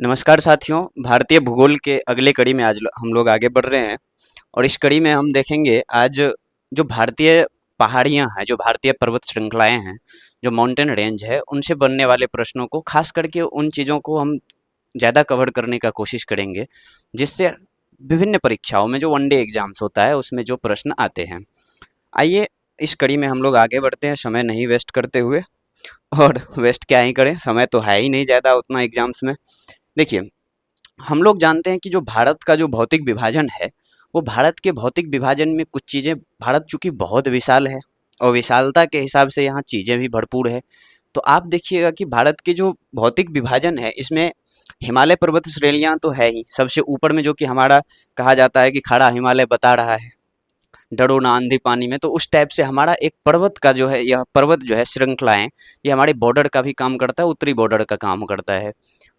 नमस्कार साथियों, भारतीय भूगोल के अगले कड़ी में आज हम लोग आगे बढ़ रहे हैं और इस कड़ी में हम देखेंगे आज जो भारतीय पहाड़ियाँ हैं, जो भारतीय पर्वत श्रृंखलाएँ हैं, जो माउंटेन रेंज है, उनसे बनने वाले प्रश्नों को खास करके उन चीज़ों को हम ज़्यादा कवर करने का कोशिश करेंगे, जिससे विभिन्न परीक्षाओं में जो वन डे एग्जाम्स होता है, उसमें जो प्रश्न आते हैं। आइए इस कड़ी में हम लोग आगे बढ़ते हैं, समय नहीं वेस्ट करते हुए। और वेस्ट क्या ही करें, समय तो है ही नहीं ज़्यादा उतना एग्जाम्स में। देखिए, हम लोग जानते हैं कि जो भारत का जो भौतिक विभाजन है, वो भारत के भौतिक विभाजन में कुछ चीज़ें, भारत चूंकि बहुत विशाल है और विशालता के हिसाब से यहाँ चीज़ें भी भरपूर है। तो आप देखिएगा कि भारत के जो भौतिक विभाजन है, इसमें हिमालय पर्वत श्रेणियाँ तो है ही सबसे ऊपर में, जो कि हमारा कहा जाता है कि खड़ा हिमालय बता रहा है, डरो ना आंधी पानी में। तो उस टाइप से हमारा एक पर्वत का जो है, यह पर्वत जो है श्रृंखलाएं, ये हमारे बॉर्डर का भी काम करता है, उत्तरी बॉर्डर का काम करता है।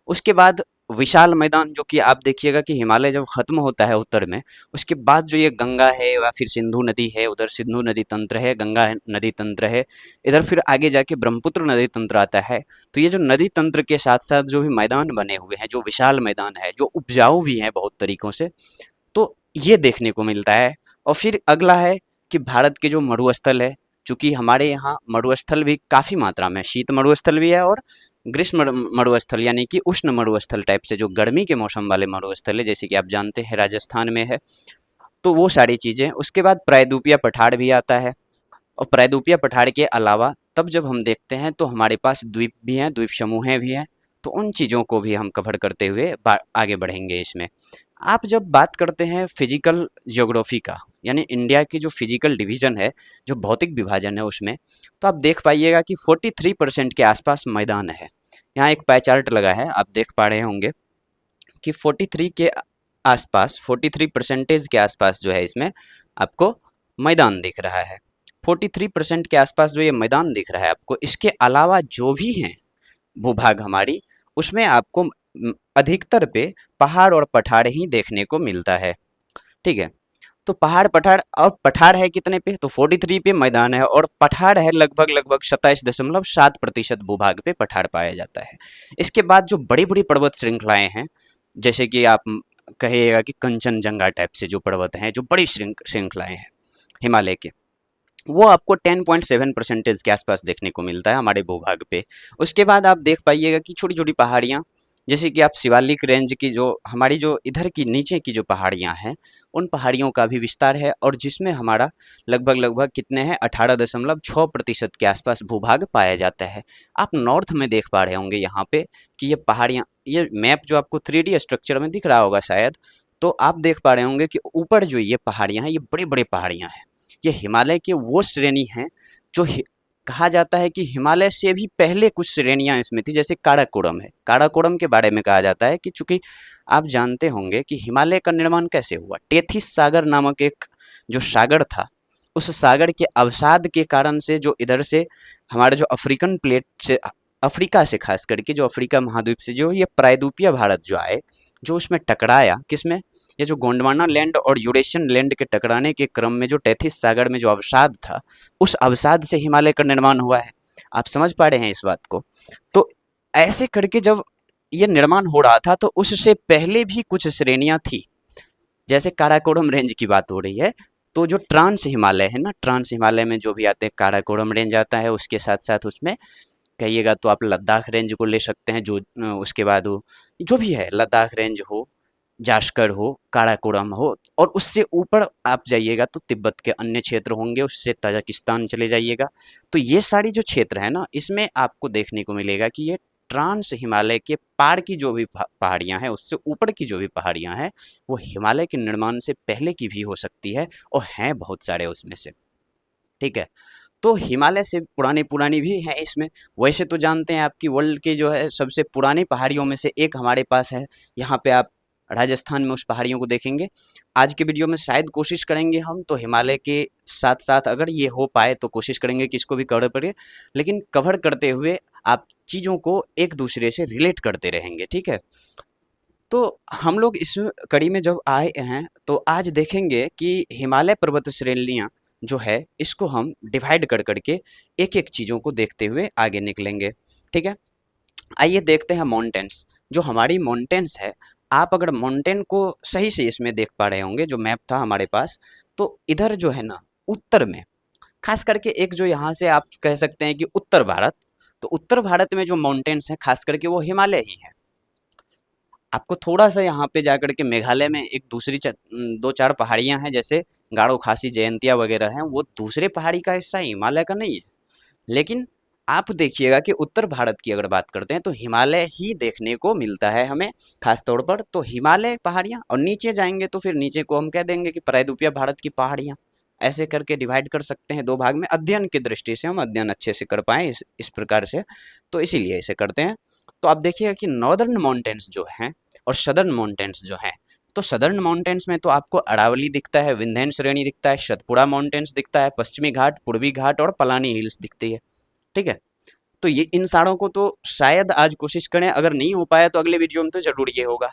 उसके बाद विशाल मैदान, जो कि आप देखिएगा कि हिमालय जब खत्म होता है उत्तर में, उसके बाद जो ये गंगा है या फिर सिंधु नदी है, उधर सिंधु नदी तंत्र है, गंगा नदी तंत्र है, इधर फिर आगे जाके ब्रह्मपुत्र नदी तंत्र आता है। तो ये जो नदी तंत्र के साथ साथ जो भी मैदान बने हुए हैं, जो विशाल मैदान है, जो उपजाऊ भी हैं बहुत तरीकों से, तो ये देखने को मिलता है। और फिर अगला है कि भारत के जो मरुस्थल है, चूंकि हमारे यहाँ मरुस्थल भी काफ़ी मात्रा में, शीत मरुस्थल भी है और ग्रीष्म मरुस्थल यानी कि उष्ण मरुस्थल टाइप से, जो गर्मी के मौसम वाले मरुस्थल है, जैसे कि आप जानते हैं राजस्थान में है। तो वो सारी चीज़ें, उसके बाद प्रायद्वीपीय पठार भी आता है। और प्रायद्वीपीय पठार के अलावा तब जब हम देखते हैं तो हमारे पास द्वीप भी हैं, द्वीप समूहें भी हैं। तो उन चीज़ों को भी हम कवर करते हुए आगे बढ़ेंगे इसमें। आप जब बात करते हैं फिजिकल ज्योग्राफी का, यानी इंडिया की जो फिजिकल डिवीजन है, जो भौतिक विभाजन है उसमें, तो आप देख पाइएगा कि 43% के आसपास मैदान है। यहाँ एक पाई चार्ट लगा है, आप देख पा रहे होंगे कि 43 के आसपास, 43% के आसपास जो है इसमें आपको मैदान दिख रहा है। 43% के आसपास जो ये मैदान दिख रहा है आपको, इसके अलावा जो भी हैं भूभाग हमारी, उसमें आपको अधिकतर पे पहाड़ और पठार ही देखने को मिलता है। ठीक है, तो पहाड़ पठार, और पठार है कितने पे, तो 43 पे मैदान है, और पठार है लगभग लगभग 27.7% भूभाग पे पठार पाया जाता है। इसके बाद जो बड़ी बड़ी पर्वत श्रृंखलाएं हैं, जैसे कि आप कहिएगा कि कंचनजंगा टाइप से जो पर्वत हैं, जो बड़ी श्रृंखलाएं हैं हिमालय के, वो आपको 10.7% के आसपास देखने को मिलता है हमारे भूभाग पे। उसके बाद आप देख पाइएगा कि छोटी छोटी पहाड़ियाँ, जैसे कि आप शिवालिक रेंज की, जो हमारी जो इधर की नीचे की जो पहाड़ियाँ हैं, उन पहाड़ियों का भी विस्तार है, और जिसमें हमारा लगभग लगभग कितने हैं, 18.6% के आसपास भूभाग पाया जाता है। आप नॉर्थ में देख पा रहे होंगे यहाँ पे कि ये पहाड़ियाँ, ये मैप जो आपको 3D स्ट्रक्चर में दिख रहा होगा शायद, तो आप देख पा रहे होंगे कि ऊपर जो ये पहाड़ियाँ हैं, ये बड़ी बड़ी पहाड़ियाँ हैं। ये हिमालय की वो श्रेणी हैं जो कहा जाता है कि हिमालय से भी पहले कुछ श्रेणियां इसमें थी, जैसे काराकोरम है। काराकोरम के बारे में कहा जाता है कि चूंकि आप जानते होंगे कि हिमालय का निर्माण कैसे हुआ, टेथिस सागर नामक एक जो सागर था, उस सागर के अवसाद के कारण से, जो इधर से हमारे जो अफ्रीकन प्लेट से, अफ्रीका से खास करके, जो अफ्रीका महाद्वीप से जो ये प्रायद्वीपीय भारत जो आए, जो उसमें टकराया किसमें, ये जो गोंडवाना लैंड और यूरेशियन लैंड के टकराने के क्रम में जो टेथिस सागर में जो अवसाद था, उस अवसाद से हिमालय का निर्माण हुआ है। आप समझ पा रहे हैं इस बात को। तो ऐसे करके जब ये निर्माण हो रहा था, तो उससे पहले भी कुछ श्रेणियां थी, जैसे काराकोरम रेंज की बात हो रही है। तो जो ट्रांस हिमालय है ना, ट्रांस हिमालय में जो भी आते हैं, काराकोरम रेंज आता है, उसके साथ साथ उसमें कहिएगा तो आप लद्दाख रेंज को ले सकते हैं, जो उसके बाद वो जो भी है, लद्दाख रेंज हो, जास्कर हो, काराकोरम हो, और उससे ऊपर आप जाइएगा तो तिब्बत के अन्य क्षेत्र होंगे, उससे ताजिकिस्तान चले जाइएगा। तो ये सारी जो क्षेत्र है ना, इसमें आपको देखने को मिलेगा कि ये ट्रांस हिमालय के पार की जो भी पहाड़ियां हैं, उससे ऊपर की जो भी पहाड़ियां हैं, वो हिमालय के निर्माण से पहले की भी हो सकती है, और हैं बहुत सारे उसमें से। ठीक है, तो हिमालय से पुरानी पुरानी भी है इसमें। वैसे तो जानते हैं आपकी वर्ल्ड की जो है सबसे पुरानी पहाड़ियों में से एक हमारे पास है। यहाँ पे आप राजस्थान में उस पहाड़ियों को देखेंगे। आज के वीडियो में शायद कोशिश करेंगे हम तो हिमालय के साथ साथ, अगर ये हो पाए तो कोशिश करेंगे कि इसको भी कवर करें, लेकिन कवर करते हुए आप चीज़ों को एक दूसरे से रिलेट करते रहेंगे। ठीक है, तो हम लोग इस कड़ी में जब आए हैं, तो आज देखेंगे कि हिमालय पर्वत श्रेणियाँ जो है, इसको हम डिवाइड कर करके एक एक चीज़ों को देखते हुए आगे निकलेंगे। ठीक है, आइए देखते हैं माउंटेन्स। जो हमारी माउंटेन्स है, आप अगर माउंटेन को सही से इसमें देख पा रहे होंगे, जो मैप था हमारे पास, तो इधर जो है ना, उत्तर में, खास करके एक जो यहाँ से आप कह सकते हैं कि उत्तर भारत, तो उत्तर भारत में जो माउंटेन्स हैं खास करके वो हिमालय ही है। आपको थोड़ा सा यहाँ पे जाकर के मेघालय में एक दूसरी दो चार पहाड़ियाँ हैं, जैसे गारो खासी जयंतिया वगैरह हैं, वो दूसरे पहाड़ी का हिस्सा है, हिमालय का नहीं है। लेकिन आप देखिएगा कि उत्तर भारत की अगर बात करते हैं तो हिमालय ही देखने को मिलता है हमें, खास तौर पर तो हिमालय पहाड़ियाँ, और नीचे जाएंगे तो फिर नीचे को हम कह देंगे कि प्रायद्वीपीय भारत की पहाड़ियाँ। ऐसे करके डिवाइड कर सकते हैं दो भाग में, अध्ययन की दृष्टि से हम अध्ययन अच्छे से कर पाए इस प्रकार से, तो इसीलिए इसे करते हैं। तो आप देखिएगा कि नॉर्दर्न माउंटेन्स जो हैं और सदर्न माउंटेन्स जो हैं, तो सदर्न माउंटेन्स में तो आपको अरावली दिखता है, विंध्य श्रेणी दिखता है, सतपुड़ा माउंटेन्स दिखता है, पश्चिमी घाट, पूर्वी घाट और पलानी हिल्स दिखती है। ठीक है, तो ये इन सारों को तो शायद आज कोशिश करें, अगर नहीं हो पाया तो अगले वीडियो में तो जरूर ये होगा।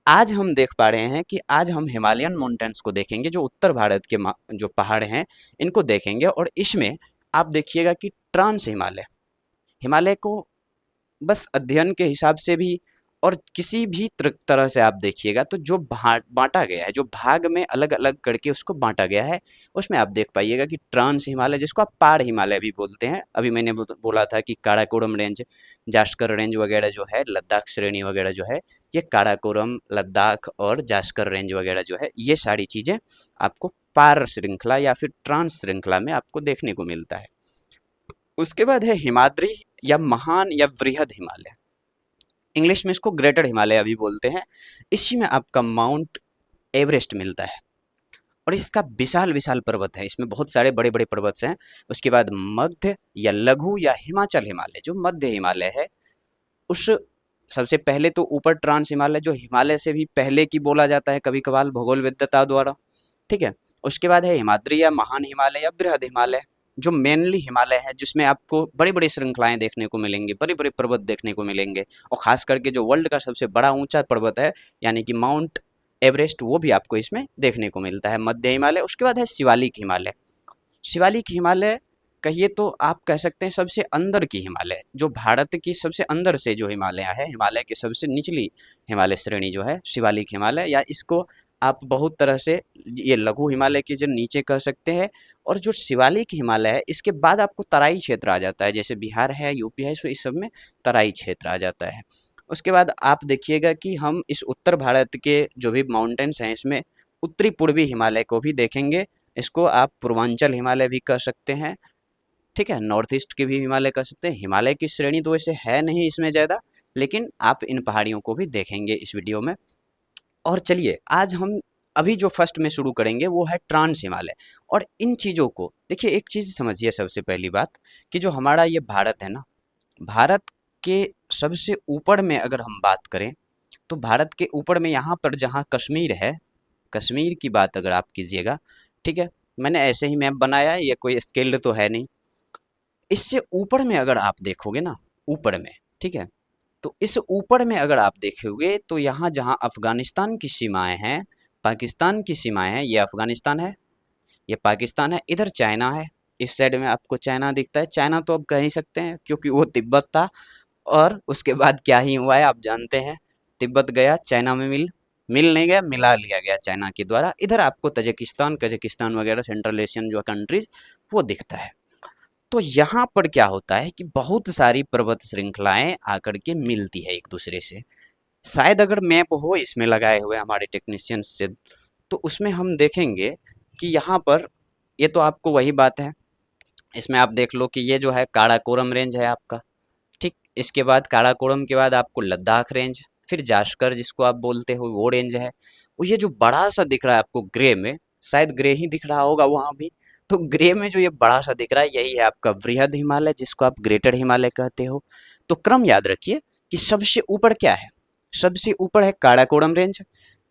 आज हम देख पा रहे हैं कि आज हम हिमालयन माउंटेन्स को देखेंगे, जो उत्तर भारत के जो पहाड़ हैं इनको देखेंगे, और इसमें आप देखिएगा कि ट्रांस हिमालय, हिमालय को बस अध्ययन के हिसाब से भी और किसी भी तरह से आप देखिएगा तो जो बांटा गया है, जो भाग में अलग अलग करके उसको बांटा गया है, उसमें आप देख पाइएगा कि ट्रांस हिमालय, जिसको आप पहाड़ हिमालय भी बोलते हैं, अभी मैंने बोला था कि काराकोरम रेंज, जास्कर रेंज वगैरह जो है, लद्दाख श्रेणी वगैरह जो है, ये काराकोरम, लद्दाख और जास्कर रेंज वगैरह जो है, ये सारी चीज़ें आपको पार श्रृंखला या फिर ट्रांस श्रृंखला में आपको देखने को मिलता है। उसके बाद है हिमाद्री या महान या वृहद हिमालय, इंग्लिश में इसको ग्रेटर हिमालय भी बोलते हैं। इसी में आपका माउंट एवरेस्ट मिलता है, और इसका विशाल विशाल पर्वत है, इसमें बहुत सारे बड़े बड़े पर्वत हैं। उसके बाद मध्य या लघु या हिमाचल हिमालय, जो मध्य हिमालय है, उस सबसे पहले तो ऊपर ट्रांस हिमालय, जो हिमालय से भी पहले की बोला जाता है कभी कभार भूगोल विद्वता द्वारा। ठीक है, उसके बाद है हिमाद्री या महान हिमालय या बृहद हिमालय, जो मेनली हिमालय है, जिसमें आपको बड़ी बड़ी श्रृंखलाएं देखने को मिलेंगी, बड़े बड़े पर्वत देखने को मिलेंगे, और खास करके जो वर्ल्ड का सबसे बड़ा ऊंचा पर्वत है यानी कि माउंट एवरेस्ट, वो भी आपको इसमें देखने को मिलता है, मध्य हिमालय। उसके बाद है शिवालिक हिमालय। शिवालिक हिमालय कहिए तो आप कह सकते हैं सबसे अंदर की हिमालय, जो भारत की सबसे अंदर से जो हिमालय है, हिमालय की सबसे निचली हिमालय श्रेणी जो है शिवालिक हिमालय, या इसको आप बहुत तरह से ये लघु हिमालय के जो नीचे कह सकते हैं। और जो शिवालिक हिमालय है, इसके बाद आपको तराई क्षेत्र आ जाता है, जैसे बिहार है, यूपी है, सो इस सब में तराई क्षेत्र आ जाता है। उसके बाद आप देखिएगा कि हम इस उत्तर भारत के जो भी माउंटेन्स हैं, इसमें उत्तरी पूर्वी हिमालय को भी देखेंगे, इसको आप पूर्वांचल हिमालय भी कह सकते हैं। ठीक है, नॉर्थ ईस्ट के भी हिमालय कह सकते हैं। हिमालय की श्रेणी तो वैसे है नहीं इसमें ज़्यादा, लेकिन आप इन पहाड़ियों को भी देखेंगे इस वीडियो में। और चलिए आज हम अभी जो फर्स्ट में शुरू करेंगे वो है ट्रांस हिमालय। और इन चीज़ों को देखिए, एक चीज़ समझिए, सबसे पहली बात कि जो हमारा ये भारत है ना, भारत के सबसे ऊपर में अगर हम बात करें, तो भारत के ऊपर में यहाँ पर जहाँ कश्मीर है, कश्मीर की बात अगर आप कीजिएगा, ठीक है, मैंने ऐसे ही मैप बनाया है, ये कोई स्केल्ड तो है नहीं। इससे ऊपर में अगर आप देखोगे ना, ऊपर में, ठीक है, तो इस ऊपर में अगर आप देखोगे तो यहाँ जहाँ अफगानिस्तान की सीमाएं हैं, पाकिस्तान की सीमाएं हैं, ये अफगानिस्तान है, ये पाकिस्तान है, इधर चाइना है, इस साइड में आपको चाइना दिखता है। चाइना तो आप कह ही सकते हैं क्योंकि वो तिब्बत था, और उसके बाद क्या ही हुआ है आप जानते हैं, तिब्बत गया चाइना में, मिल मिल नहीं गया, मिला लिया गया चाइना के द्वारा। इधर आपको तजाकिस्तान, कजाकिस्तान वगैरह सेंट्रल एशियन जो कंट्रीज, वो दिखता है। तो यहाँ पर क्या होता है कि बहुत सारी पर्वत श्रृंखलाएं आकर के मिलती है एक दूसरे से। शायद अगर मैप हो इसमें लगाए हुए हमारे टेक्नीशियंस से, तो उसमें हम देखेंगे कि यहाँ पर, ये तो आपको वही बात है, इसमें आप देख लो कि ये जो है काराकोरम रेंज है आपका। ठीक, इसके बाद काराकोरम के बाद आपको लद्दाख रेंज, फिर जास्कर जिसको आप बोलते हो, वो रेंज है। और ये जो बड़ा सा दिख रहा है आपको ग्रे में, शायद ग्रे ही दिख रहा होगा वहाँ भी, तो ग्रे में जो ये बड़ा सा दिख रहा है, यही है आपका वृहद हिमालय, जिसको आप ग्रेटर हिमालय कहते हो। तो क्रम याद रखिए कि सबसे ऊपर क्या है, सबसे ऊपर है Karakoram range.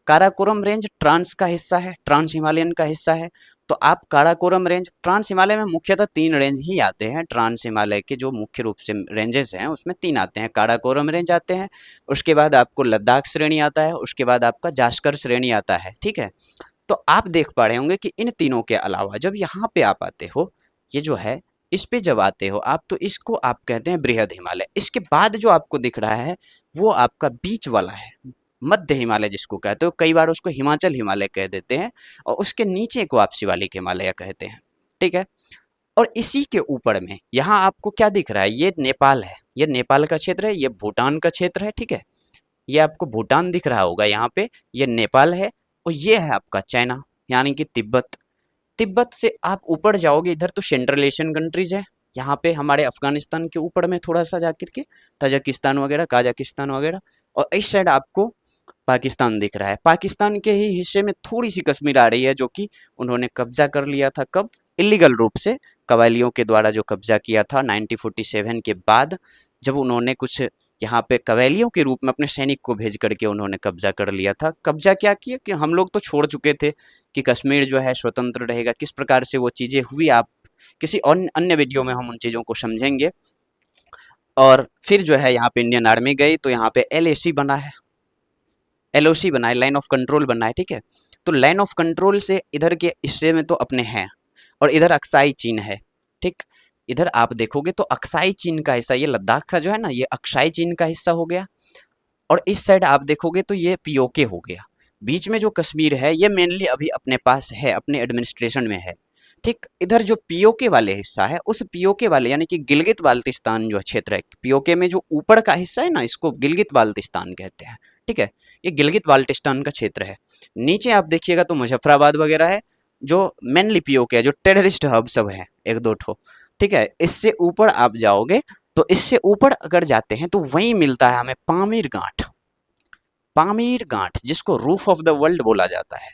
Karakoram range trans का हिस्सा है, ट्रांस हिमालयन का हिस्सा है। तो आप काराकोरम रेंज, ट्रांस हिमालय में मुख्यतः 3 रेंज ही आते हैं, ट्रांस हिमालय के जो मुख्य रूप से रेंजेस हैं उसमें 3 आते हैं, काराकोरम रेंज आते हैं, उसके बाद आपको लद्दाख श्रेणी आता है, उसके बाद आपका जास्कर श्रेणी आता है। ठीक है, तो आप देख पा रहे होंगे कि इन तीनों के अलावा जब यहाँ पे आप आते हो, ये जो है इस पे जब आते हो आप तो इसको आप कहते हैं बृहद हिमालय। इसके बाद जो आपको दिख रहा है वो आपका बीच वाला है, मध्य हिमालय जिसको कहते हो, कई बार उसको हिमाचल हिमालय कह देते हैं, और उसके नीचे को आप शिवालिक हिमालय कहते हैं। ठीक है। और इसी के ऊपर में यहाँ आपको क्या दिख रहा है, ये नेपाल है, ये नेपाल का क्षेत्र है, ये भूटान का क्षेत्र है। ठीक है, ये आपको भूटान दिख रहा होगा यहाँ पे, ये नेपाल है, और ये है आपका चाइना यानी कि तिब्बत। तिब्बत से आप ऊपर जाओगे इधर तो सेंट्रल एशियन कंट्रीज है, यहाँ पे हमारे अफगानिस्तान के ऊपर में थोड़ा सा जाकर के तजाकिस्तान वगैरह, काजाकिस्तान वगैरह, और इस साइड आपको पाकिस्तान दिख रहा है। पाकिस्तान के ही हिस्से में थोड़ी सी कश्मीर आ रही है, जो कि उन्होंने कब्जा कर लिया था, कब, इलीगल रूप से कबायलियों के द्वारा जो कब्जा किया था 1947 के बाद, जब उन्होंने कुछ यहाँ पे कबायलियों के रूप में अपने सैनिक को भेज करके उन्होंने कब्जा कर लिया था। कब्जा क्या किया कि हम लोग तो छोड़ चुके थे कि कश्मीर जो है स्वतंत्र रहेगा, किस प्रकार से वो चीज़ें हुई आप किसी अन्य वीडियो में हम उन चीज़ों को समझेंगे। और फिर जो है यहाँ पे इंडियन आर्मी गई तो यहाँ पे एलएसी बना है, एलओसी बना है, लाइन ऑफ कंट्रोल बना है। ठीक है, तो लाइन ऑफ कंट्रोल से इधर के हिस्से में तो अपने हैं, और इधर अक्साई चीन है। ठीक, इधर आप देखोगे तो अक्साई चीन का हिस्सा, ये लद्दाख का जो है ना, ये अक्साई चीन का हिस्सा हो गया। और इस साइड आप देखोगे तो ये पीओके हो गया। बीच में जो कश्मीर है ये मेनली अभी अपने पास है, अपने एडमिनिस्ट्रेशन में है। ठीक, इधर जो पीओके वाले हिस्सा है, उस पीओके वाले यानी कि गिलगित बाल्टिस्तान जो क्षेत्र है, पीओके में जो ऊपर का हिस्सा है ना, इसको गिलगित बाल्टिस्तान कहते हैं। ठीक है, ये गिलगित बाल्टिस्तान का क्षेत्र है। नीचे आप देखिएगा तो मुजफ्फराबाद वगैरह है, जो मेनली पीओके है, जो टेररिस्ट हब सब है, एक दो ठो। ठीक है, इससे ऊपर आप जाओगे तो इससे ऊपर अगर जाते हैं तो वहीं मिलता है हमें पामीर गांठ। पामीर गांठ जिसको रूफ ऑफ द वर्ल्ड बोला जाता है,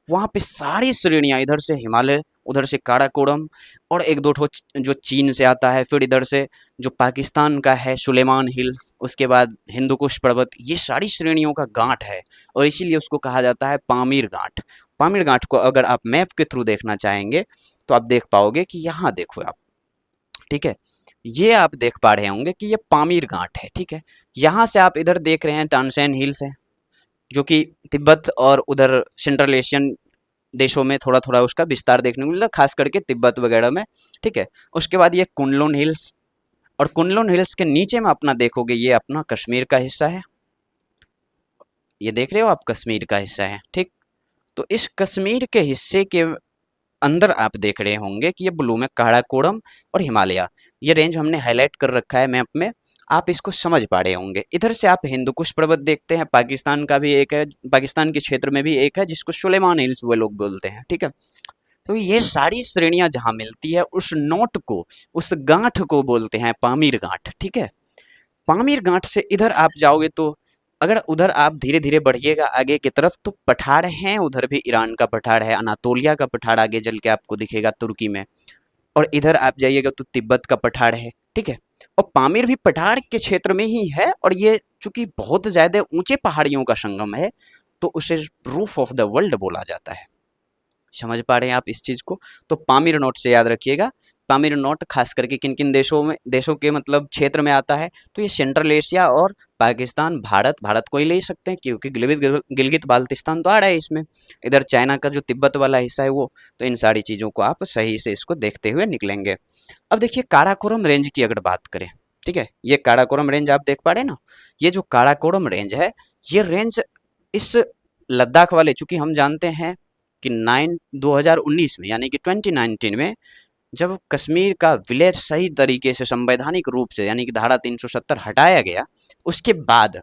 वहाँ पे सारी श्रेणियाँ, इधर से हिमालय, उधर से काराकोरम, और एक दो ठो जो चीन से आता है, फिर इधर से जो पाकिस्तान का है सुलेमान हिल्स, उसके बाद हिंदुकुश पर्वत, ये सारी श्रेणियों का गांठ है, और इसीलिए उसको कहा जाता है पामीर गांठ। पामीर गांठ को अगर आप मैप के थ्रू देखना चाहेंगे तो आप देख पाओगे कि यहाँ देखो आप। ठीक है, ये आप देख पा रहे होंगे कि ये पामीर घाट है। ठीक है, यहाँ से आप इधर देख रहे हैं तानसेन हिल्स है, जो कि तिब्बत और उधर सेंट्रल एशियन देशों में थोड़ा थोड़ा उसका विस्तार देखने को मिलता है, खास करके तिब्बत वगैरह में। ठीक है, उसके बाद ये कुनलुन हिल्स, और कुनलुन हिल्स के नीचे में अपना देखोगे ये अपना कश्मीर का हिस्सा है, ये देख रहे हो आप, कश्मीर का हिस्सा है। ठीक, तो इस कश्मीर के हिस्से के अंदर आप देख रहे होंगे कि ये ब्लू में काराकोरम और हिमालय, ये रेंज हमने हाईलाइट कर रखा है मैप में, आप इसको समझ पा रहे होंगे। इधर से आप हिंदुकुश पर्वत देखते हैं, पाकिस्तान का भी एक है, पाकिस्तान के क्षेत्र में भी एक है जिसको सुलेमान हिल्स वो लोग बोलते हैं। ठीक है, तो ये सारी श्रेणियां जहां मिलती है उस नोट को, उस गांठ को बोलते हैं पामीर गांठ। ठीक है, पामीर गांठ से इधर आप जाओगे तो अगर उधर आप धीरे धीरे बढ़िएगा आगे की तरफ तो पठार हैं, उधर भी ईरान का पठार है, अनातोलिया का पठार आगे चल के आपको दिखेगा तुर्की में, और इधर आप जाइएगा तो तिब्बत का पठार है। ठीक है, और पामीर भी पठार के क्षेत्र में ही है, और ये चूंकि बहुत ज्यादा ऊंचे पहाड़ियों का संगम है तो उसे रूफ ऑफ द वर्ल्ड बोला जाता है। समझ पा रहे हैं आप इस चीज को? तो पामीर नोट से याद रखिएगा, पामीर नोट खास करके किन किन देशों में, देशों के मतलब क्षेत्र में आता है, तो ये सेंट्रल एशिया और पाकिस्तान, भारत, भारत को ही ले सकते हैं क्योंकि गिलगित गिलगित बाल्टिस्तान तो आ रहा है इसमें, इधर चाइना का जो तिब्बत वाला हिस्सा है वो, तो इन सारी चीज़ों को आप सही से इसको देखते हुए निकलेंगे। अब देखिए काराकोरम रेंज की अगर बात करें, ठीक है, ये काराकोरम रेंज आप देख पा रहे हैं ना, ये जो काराकोरम रेंज है, ये रेंज इस लद्दाख वाले, चूंकि हम जानते हैं कि 2019 में यानी कि 2019 में जब कश्मीर का विलय सही तरीके से संवैधानिक रूप से यानी कि धारा 370 हटाया गया, उसके बाद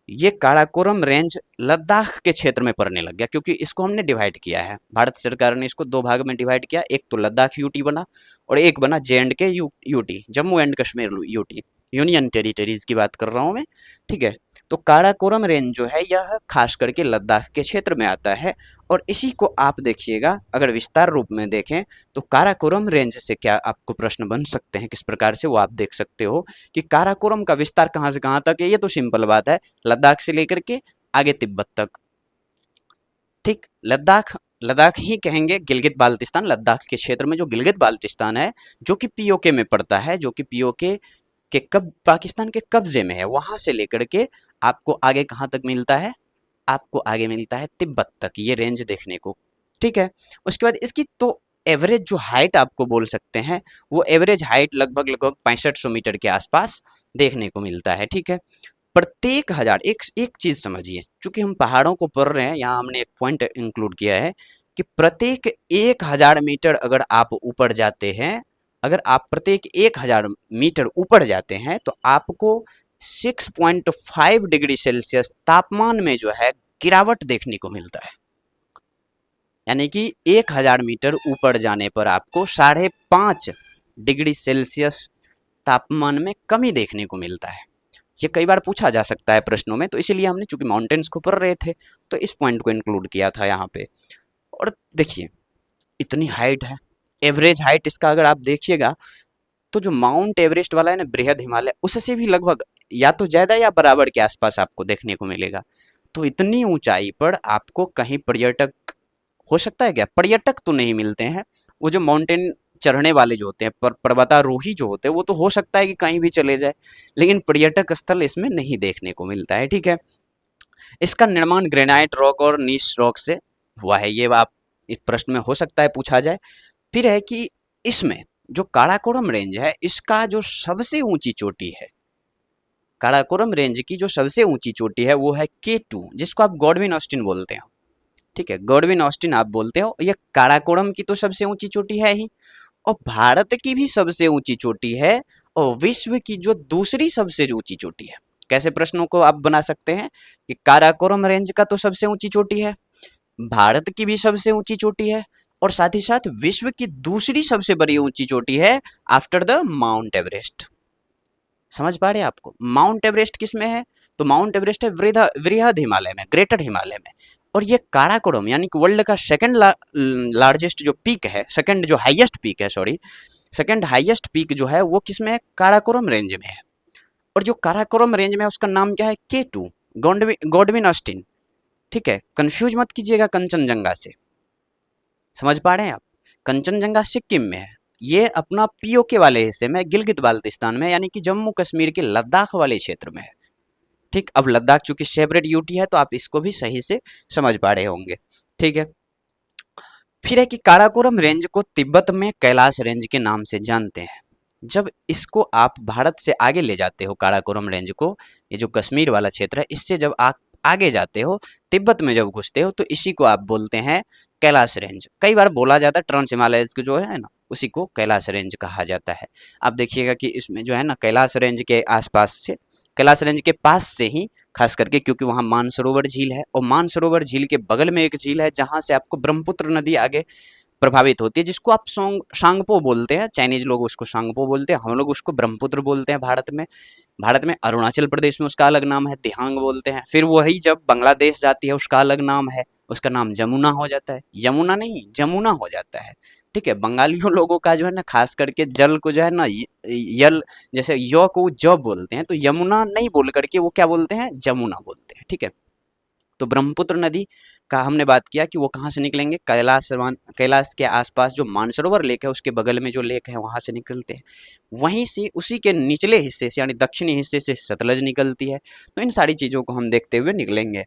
ये काराकोरम रेंज लद्दाख के क्षेत्र में पड़ने लग गया, क्योंकि इसको हमने डिवाइड किया है, भारत सरकार ने इसको दो भाग में डिवाइड किया, एक तो लद्दाख यूटी बना और एक बना JNK UT, Jammu and Kashmir UT, union territories की बात कर रहा हूँ मैं। ठीक है, तो काराकोरम रेंज जो है यह खास करके लद्दाख के क्षेत्र में आता है, और इसी को आप देखिएगा अगर विस्तार रूप में देखें तो काराकोरम रेंज से क्या आपको प्रश्न बन सकते हैं, किस प्रकार से, वो आप देख सकते हो कि काराकोरम का विस्तार कहाँ से कहाँ तक है। ये तो सिंपल बात है, लद्दाख से लेकर के आगे तिब्बत तक। ठीक, लद्दाख, लद्दाख ही कहेंगे, गिलगित बाल्टिस्तान, लद्दाख के क्षेत्र में जो गिलगित बाल्टिस्तान है जो कि पीओके में पड़ता है, जो कि पीओके के कब पाकिस्तान के कब्जे में है, वहां से लेकर के आपको आगे कहाँ तक मिलता है, आपको आगे मिलता है तिब्बत तक, ये रेंज देखने को। ठीक है, उसके बाद इसकी तो एवरेज जो हाइट आपको बोल सकते हैं, वो एवरेज हाइट लगभग लगभग 6500 मीटर के आसपास देखने को मिलता है। ठीक है, प्रत्येक हजार, एक एक चीज समझिए, चूंकि हम पहाड़ों को पढ़ रहे हैं, यहाँ हमने एक पॉइंट इंक्लूड किया है कि प्रत्येक 1000 मीटर अगर आप ऊपर जाते हैं, अगर आप प्रत्येक 1000 मीटर ऊपर जाते हैं तो आपको 6.5 डिग्री सेल्सियस तापमान में जो है गिरावट देखने को मिलता है। यानी कि 1000 मीटर ऊपर जाने पर आपको 5.5 डिग्री सेल्सियस तापमान में कमी देखने को मिलता है। ये कई बार पूछा जा सकता है प्रश्नों में, तो इसीलिए हमने चूंकि माउंटेन्स को पढ़ रहे थे तो इस पॉइंट को इंक्लूड किया था यहाँ पे। और देखिए, इतनी हाइट है, एवरेज हाइट इसका अगर आप देखिएगा तो जो माउंट एवरेस्ट वाला है ना, बृहद हिमालय, उससे भी लगभग या तो ज्यादा या बराबर के आसपास आपको देखने को मिलेगा। तो इतनी ऊंचाई पर आपको कहीं पर्यटक, हो सकता है क्या, पर्यटक तो नहीं मिलते हैं, वो जो माउंटेन चढ़ने वाले जो होते हैं, पर्वतारोही जो होते हैं, वो तो हो सकता है कि कहीं भी चले जाए, लेकिन पर्यटक स्थल इसमें नहीं देखने को मिलता है। ठीक है, इसका निर्माण ग्रेनाइट रॉक और नीस रॉक से हुआ है, ये आप इस प्रश्न में हो सकता है पूछा जाए। फिर है कि इसमें जो काराकोरम रेंज है, इसका जो सबसे ऊंची चोटी है, काराकोरम रेंज की जो सबसे ऊंची चोटी है वो है K2, जिसको आप गॉडविन ऑस्टिन बोलते हो। ठीक है, गॉडविन ऑस्टिन आप बोलते हो। ये काराकोरम की तो सबसे ऊंची चोटी है ही, और भारत की भी सबसे ऊंची चोटी है, और विश्व की जो दूसरी सबसे ऊंची चोटी है। कैसे प्रश्नों को आप बना सकते हैं कि काराकोरम रेंज का तो सबसे ऊंची चोटी है, भारत की भी सबसे ऊंची चोटी है, और साथ ही साथ विश्व की दूसरी सबसे बड़ी ऊंची चोटी है आफ्टर द माउंट एवरेस्ट। समझ पा रहे हैं आपको, माउंट एवरेस्ट किस में है, तो माउंट एवरेस्ट है वृहद हिमालय में, ग्रेटर हिमालय में। और ये काराकोरम यानी कि वर्ल्ड का सेकंड लार्जेस्ट जो पीक है, सेकंड जो हाईएस्ट पीक है, सॉरी, सेकंड हाईएस्ट पीक जो है वो किस में है, काराकोरम रेंज में है। और जो काराकोरम रेंज में है उसका नाम क्या है, K2, गॉडविन ऑस्टिन। ठीक है, कंफ्यूज मत कीजिएगा कंचनजंगा से। समझ पा रहे हैं आप, कंचनजंगा सिक्किम में है, ये अपना पीओके वाले हिस्से में, गिलगित बाल्टिस्तान में, यानी कि जम्मू कश्मीर के लद्दाख वाले क्षेत्र में है। ठीक, अब लद्दाख चूंकि सेपरेट यूटी है तो आप इसको भी सही से समझ पा रहे होंगे। ठीक है, फिर है कि काराकोरम रेंज को तिब्बत में कैलाश रेंज के नाम से जानते हैं। जब इसको आप भारत से आगे ले जाते हो, काराकोरम रेंज को, ये जो कश्मीर वाला क्षेत्र है, इससे जब आप आगे जाते हो, तिब्बत में जब घुसते हो, तो इसी को आप बोलते हैं कैलाश रेंज। कई बार बोला जाता है ट्रांस हिमालयस को जो है ना, उसी को कैलाश रेंज कहा जाता है। आप देखिएगा कि इसमें जो है ना, कैलाश रेंज के आसपास से, कैलाश रेंज के पास से ही, खास करके क्योंकि वहाँ मानसरोवर झील है, और मानसरोवर झील के बगल में एक झील है जहाँ से आपको ब्रह्मपुत्र नदी आगे प्रभावित होती है, जिसको आप सांगपो बोलते हैं, चाइनीज लोग उसको सांगपो बोलते हैं, हम लोग उसको ब्रह्मपुत्र बोलते हैं भारत में। भारत में अरुणाचल प्रदेश में उसका अलग नाम है, दिहांग बोलते हैं। फिर वही जब बांग्लादेश जाती है उसका अलग नाम है, उसका नाम जमुना हो जाता है, यमुना नहीं जमुना हो जाता है। ठीक है, बंगालियों लोगों का जो है ना, खास करके जल को जो है ना, यल, जैसे य को ज बोलते हैं, तो यमुना नहीं बोल करके वो क्या बोलते हैं, जमुना बोलते हैं। ठीक है, तो ब्रह्मपुत्र नदी का हमने बात किया कि वो कहाँ से निकलेंगे, कैलाश के आसपास जो मानसरोवर लेक है उसके बगल में जो लेक है वहां से निकलते हैं। वहीं से उसी के निचले हिस्से से यानी दक्षिणी हिस्से से सतलज निकलती है। तो इन सारी चीजों को हम देखते हुए निकलेंगे।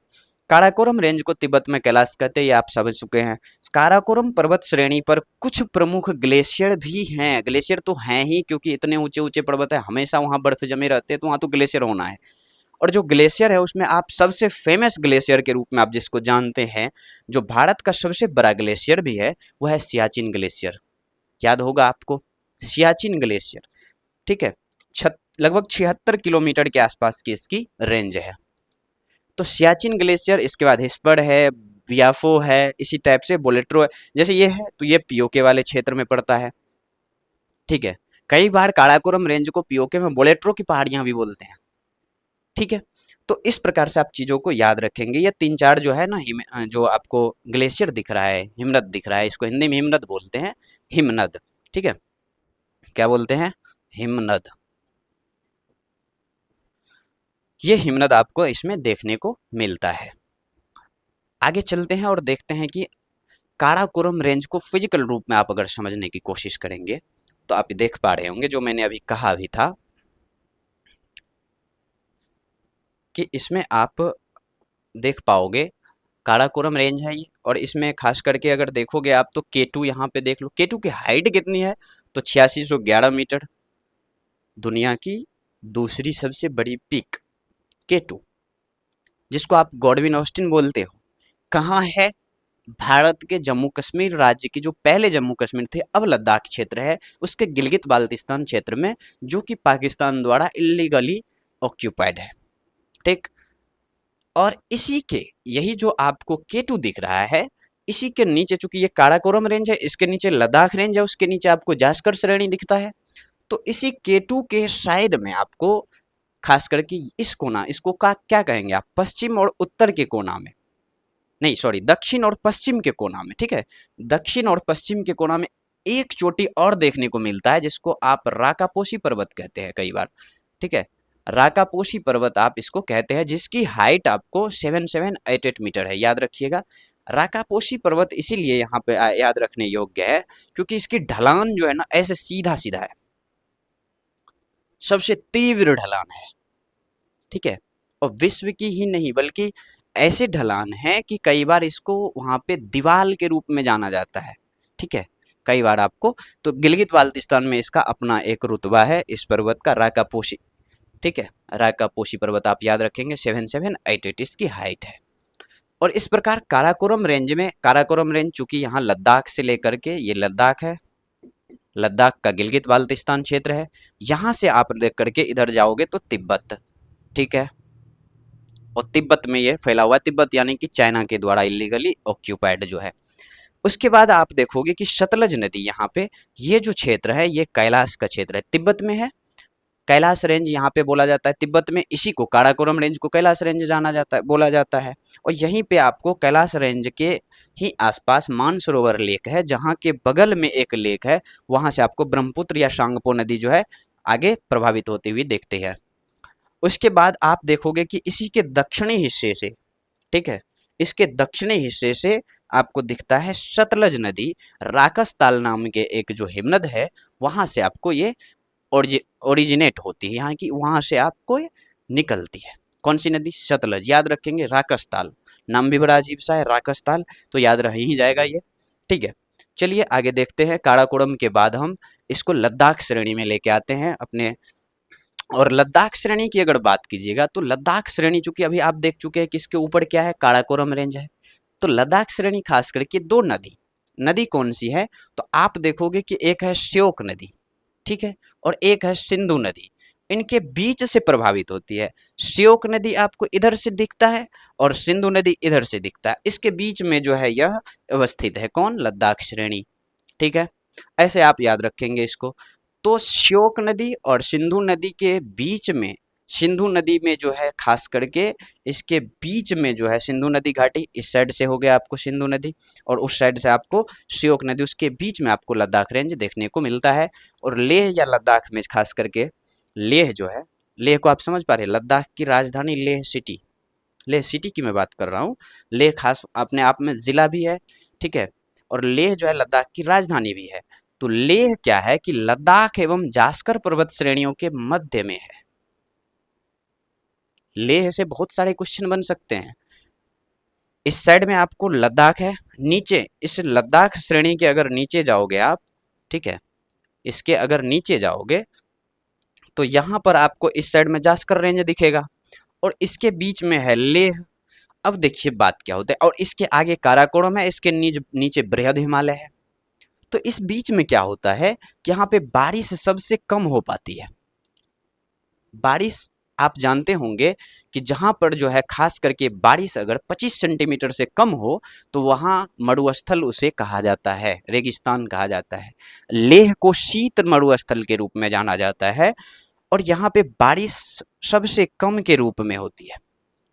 काराकोरम रेंज को तिब्बत में कैलाश कहते हैं, ये आप समझ चुके हैं। काराकोरम पर्वत श्रेणी पर कुछ प्रमुख ग्लेशियर भी हैं। ग्लेशियर तो हैं ही, क्योंकि इतने ऊंचे ऊंचे पर्वत है, हमेशा वहां बर्फ जमे रहते हैं, तो वहां तो ग्लेशियर होना है। और जो ग्लेशियर है उसमें आप सबसे फेमस ग्लेशियर के रूप में आप जिसको जानते हैं, जो भारत का सबसे बड़ा ग्लेशियर भी है, वो है सियाचिन ग्लेशियर। याद होगा आपको, सियाचिन ग्लेशियर। ठीक है, लगभग 76 किलोमीटर के आसपास की इसकी रेंज है। तो सियाचिन ग्लेशियर, इसके बाद हिस्पड़ है, बियाफो है, इसी टाइप से बोलेट्रो है। जैसे ये है तो ये पीओके वाले क्षेत्र में पड़ता है। ठीक है, कई बार काराकोरम रेंज को पीओके में बोलेट्रो की पहाड़ियां भी बोलते हैं। ठीक है, तो इस प्रकार से आप चीजों को याद रखेंगे। ये तीन चार जो है ना, जो आपको ग्लेशियर दिख रहा है, हिमनद दिख रहा है, इसको हिंदी में हिमनद बोलते हैं, हिमनद। ठीक है, क्या बोलते हैं, हिमनद। ये हिमनद आपको इसमें देखने को मिलता है। आगे चलते हैं और देखते हैं कि काराकोरम रेंज को फिजिकल रूप में आप अगर समझने की कोशिश करेंगे तो आप देख पा रहे होंगे, जो मैंने अभी कहा भी था, कि इसमें आप देख पाओगे काराकोरम रेंज है ये, और इसमें खास करके अगर देखोगे आप तो K2 यहाँ पे देख लो, K2 की हाइट कितनी है तो 8611 मीटर, दुनिया की दूसरी सबसे बड़ी पीक K2, जिसको आप गॉडविन ऑस्टिन बोलते हो, कहाँ है? भारत के जम्मू कश्मीर राज्य की, जो पहले जम्मू कश्मीर थे अब लद्दाख क्षेत्र है, उसके गिलगित बाल्टिस्तान क्षेत्र में, जो कि पाकिस्तान द्वारा इलीगली ऑक्यूपाइड है। ठीक, और इसी के, यही जो आपको K2 दिख रहा है, इसी के नीचे, चूंकि ये काराकोरम रेंज है, इसके नीचे लद्दाख रेंज है, उसके नीचे आपको जास्कर श्रेणी दिखता है। तो इसी K2 के साइड में आपको खास करके इस कोना, इसको का क्या कहेंगे आप, पश्चिम और उत्तर के कोना में, नहीं सॉरी, दक्षिण और पश्चिम के कोना में, ठीक है, दक्षिण और पश्चिम के कोना में एक चोटी और देखने को मिलता है, जिसको आप राकापोशी पर्वत कहते हैं कई बार, ठीक है, राकापोशी पर्वत आप इसको कहते हैं, जिसकी हाइट आपको 7788 मीटर है, याद रखिएगा। राकापोशी पर्वत इसीलिए यहाँ पे याद रखने योग्य है क्योंकि इसकी ढलान जो है ना, ऐसे सीधा सीधा है, सबसे तीव्र ढलान है, ठीक है, और विश्व की ही नहीं बल्कि ऐसे ढलान है कि कई बार इसको वहां पे दीवाल के रूप में जाना जाता है, ठीक है, कई बार आपको, तो गिलगित बाल्टिस्तान में इसका अपना एक रुतबा है इस पर्वत का, राकापोशी, ठीक है, राकापोशी पर्वत आप याद रखेंगे, 7788 इसकी हाइट है। और इस प्रकार काराकोरम रेंज में, काराकोरम रेंज चूंकि यहाँ लद्दाख से लेकर के, ये लद्दाख है, लद्दाख का गिलगित बाल्टिस्तान क्षेत्र है, यहाँ से आप देख करके इधर जाओगे तो तिब्बत, ठीक है, और तिब्बत में ये फैला हुआ है, तिब्बत यानी कि चाइना के द्वारा इलीगली ऑक्यूपाइड जो है। उसके बाद आप देखोगे कि सतलज नदी यहाँ पे, ये जो क्षेत्र है ये कैलाश का क्षेत्र है, तिब्बत में है, कैलाश रेंज यहाँ पे बोला जाता है तिब्बत में, इसी को काराकोरम रेंज को कैलाश रेंज जाना जाता है, बोला जाता है। और यहीं पे आपको कैलाश रेंज के ही आसपास मानसरोवर लेक है, जहाँ के बगल में एक लेक है, वहां से आपको ब्रह्मपुत्र या सांगपो नदी जो है आगे प्रभावित होती हुई देखते हैं। उसके बाद आप देखोगे कि इसी के दक्षिणी हिस्से से, ठीक है, इसके दक्षिणी हिस्से से आपको दिखता है सतलज नदी, राकसताल नाम के एक जो हिमनद है, वहां से आपको ये ओरिजिनेट होती है, यहाँ की, वहां से आपको ये निकलती है। कौन सी नदी? सतलज, याद रखेंगे, राकसताल, नाम भी बड़ा अजीब सा है, राकसताल, तो याद रह ही जाएगा ये, ठीक है। चलिए आगे देखते हैं, काराकोरम के बाद हम इसको लद्दाख श्रेणी में लेके आते हैं अपने। और लद्दाख श्रेणी की अगर बात कीजिएगा तो लद्दाख श्रेणी, चूंकि अभी आप देख चुके हैं कि इसके ऊपर क्या है, काराकोरम रेंज है, तो लद्दाख श्रेणी खास करके दो नदी, नदी कौन सी है तो आप देखोगे कि एक है श्योक नदी, ठीक है, और एक है सिंधु नदी, इनके बीच से प्रभावित होती है। श्योक नदी आपको इधर से दिखता है और सिंधु नदी इधर से दिखता है, इसके बीच में जो है यह अवस्थित है, कौन? लद्दाख श्रेणी, ठीक है, ऐसे आप याद रखेंगे इसको। तो श्योक नदी और सिंधु नदी के बीच में, सिंधु नदी में जो है खास करके इसके बीच में जो है सिंधु नदी घाटी, इस साइड से हो गया आपको सिंधु नदी, और उस साइड से आपको श्योक नदी, उसके बीच में आपको लद्दाख रेंज देखने को मिलता है। और लेह या लद्दाख में खास करके लेह जो है, लेह को आप समझ पा रहे हैं, लद्दाख की राजधानी लेह सिटी, लेह सिटी की मैं बात कर रहा हूँ, लेह खास अपने आप में जिला भी है, ठीक है, और लेह जो है लद्दाख की राजधानी भी है। तो लेह क्या है कि लद्दाख एवं जास्कर पर्वत श्रेणियों के मध्य में है। लेह से बहुत सारे क्वेश्चन बन सकते हैं। इस साइड में आपको लद्दाख है, नीचे इस लद्दाख श्रेणी के अगर नीचे जाओगे आप, ठीक है, इसके अगर नीचे जाओगे तो यहां पर आपको इस साइड में जास्कर रेंज दिखेगा और इसके बीच में है लेह। अब देखिए बात क्या होता है, और इसके आगे काराकोरम है, इसके नीचे बृहद हिमालय है। तो इस बीच में क्या होता है कि यहाँ पे बारिश सबसे कम हो पाती है। बारिश आप जानते होंगे कि जहां पर जो है खास करके बारिश अगर 25 सेंटीमीटर से कम हो तो वहां मरुस्थल उसे कहा जाता है, रेगिस्तान कहा जाता है। लेह को शीत मरुस्थल के रूप में जाना जाता है और यहाँ पे बारिश सबसे कम के रूप में होती है,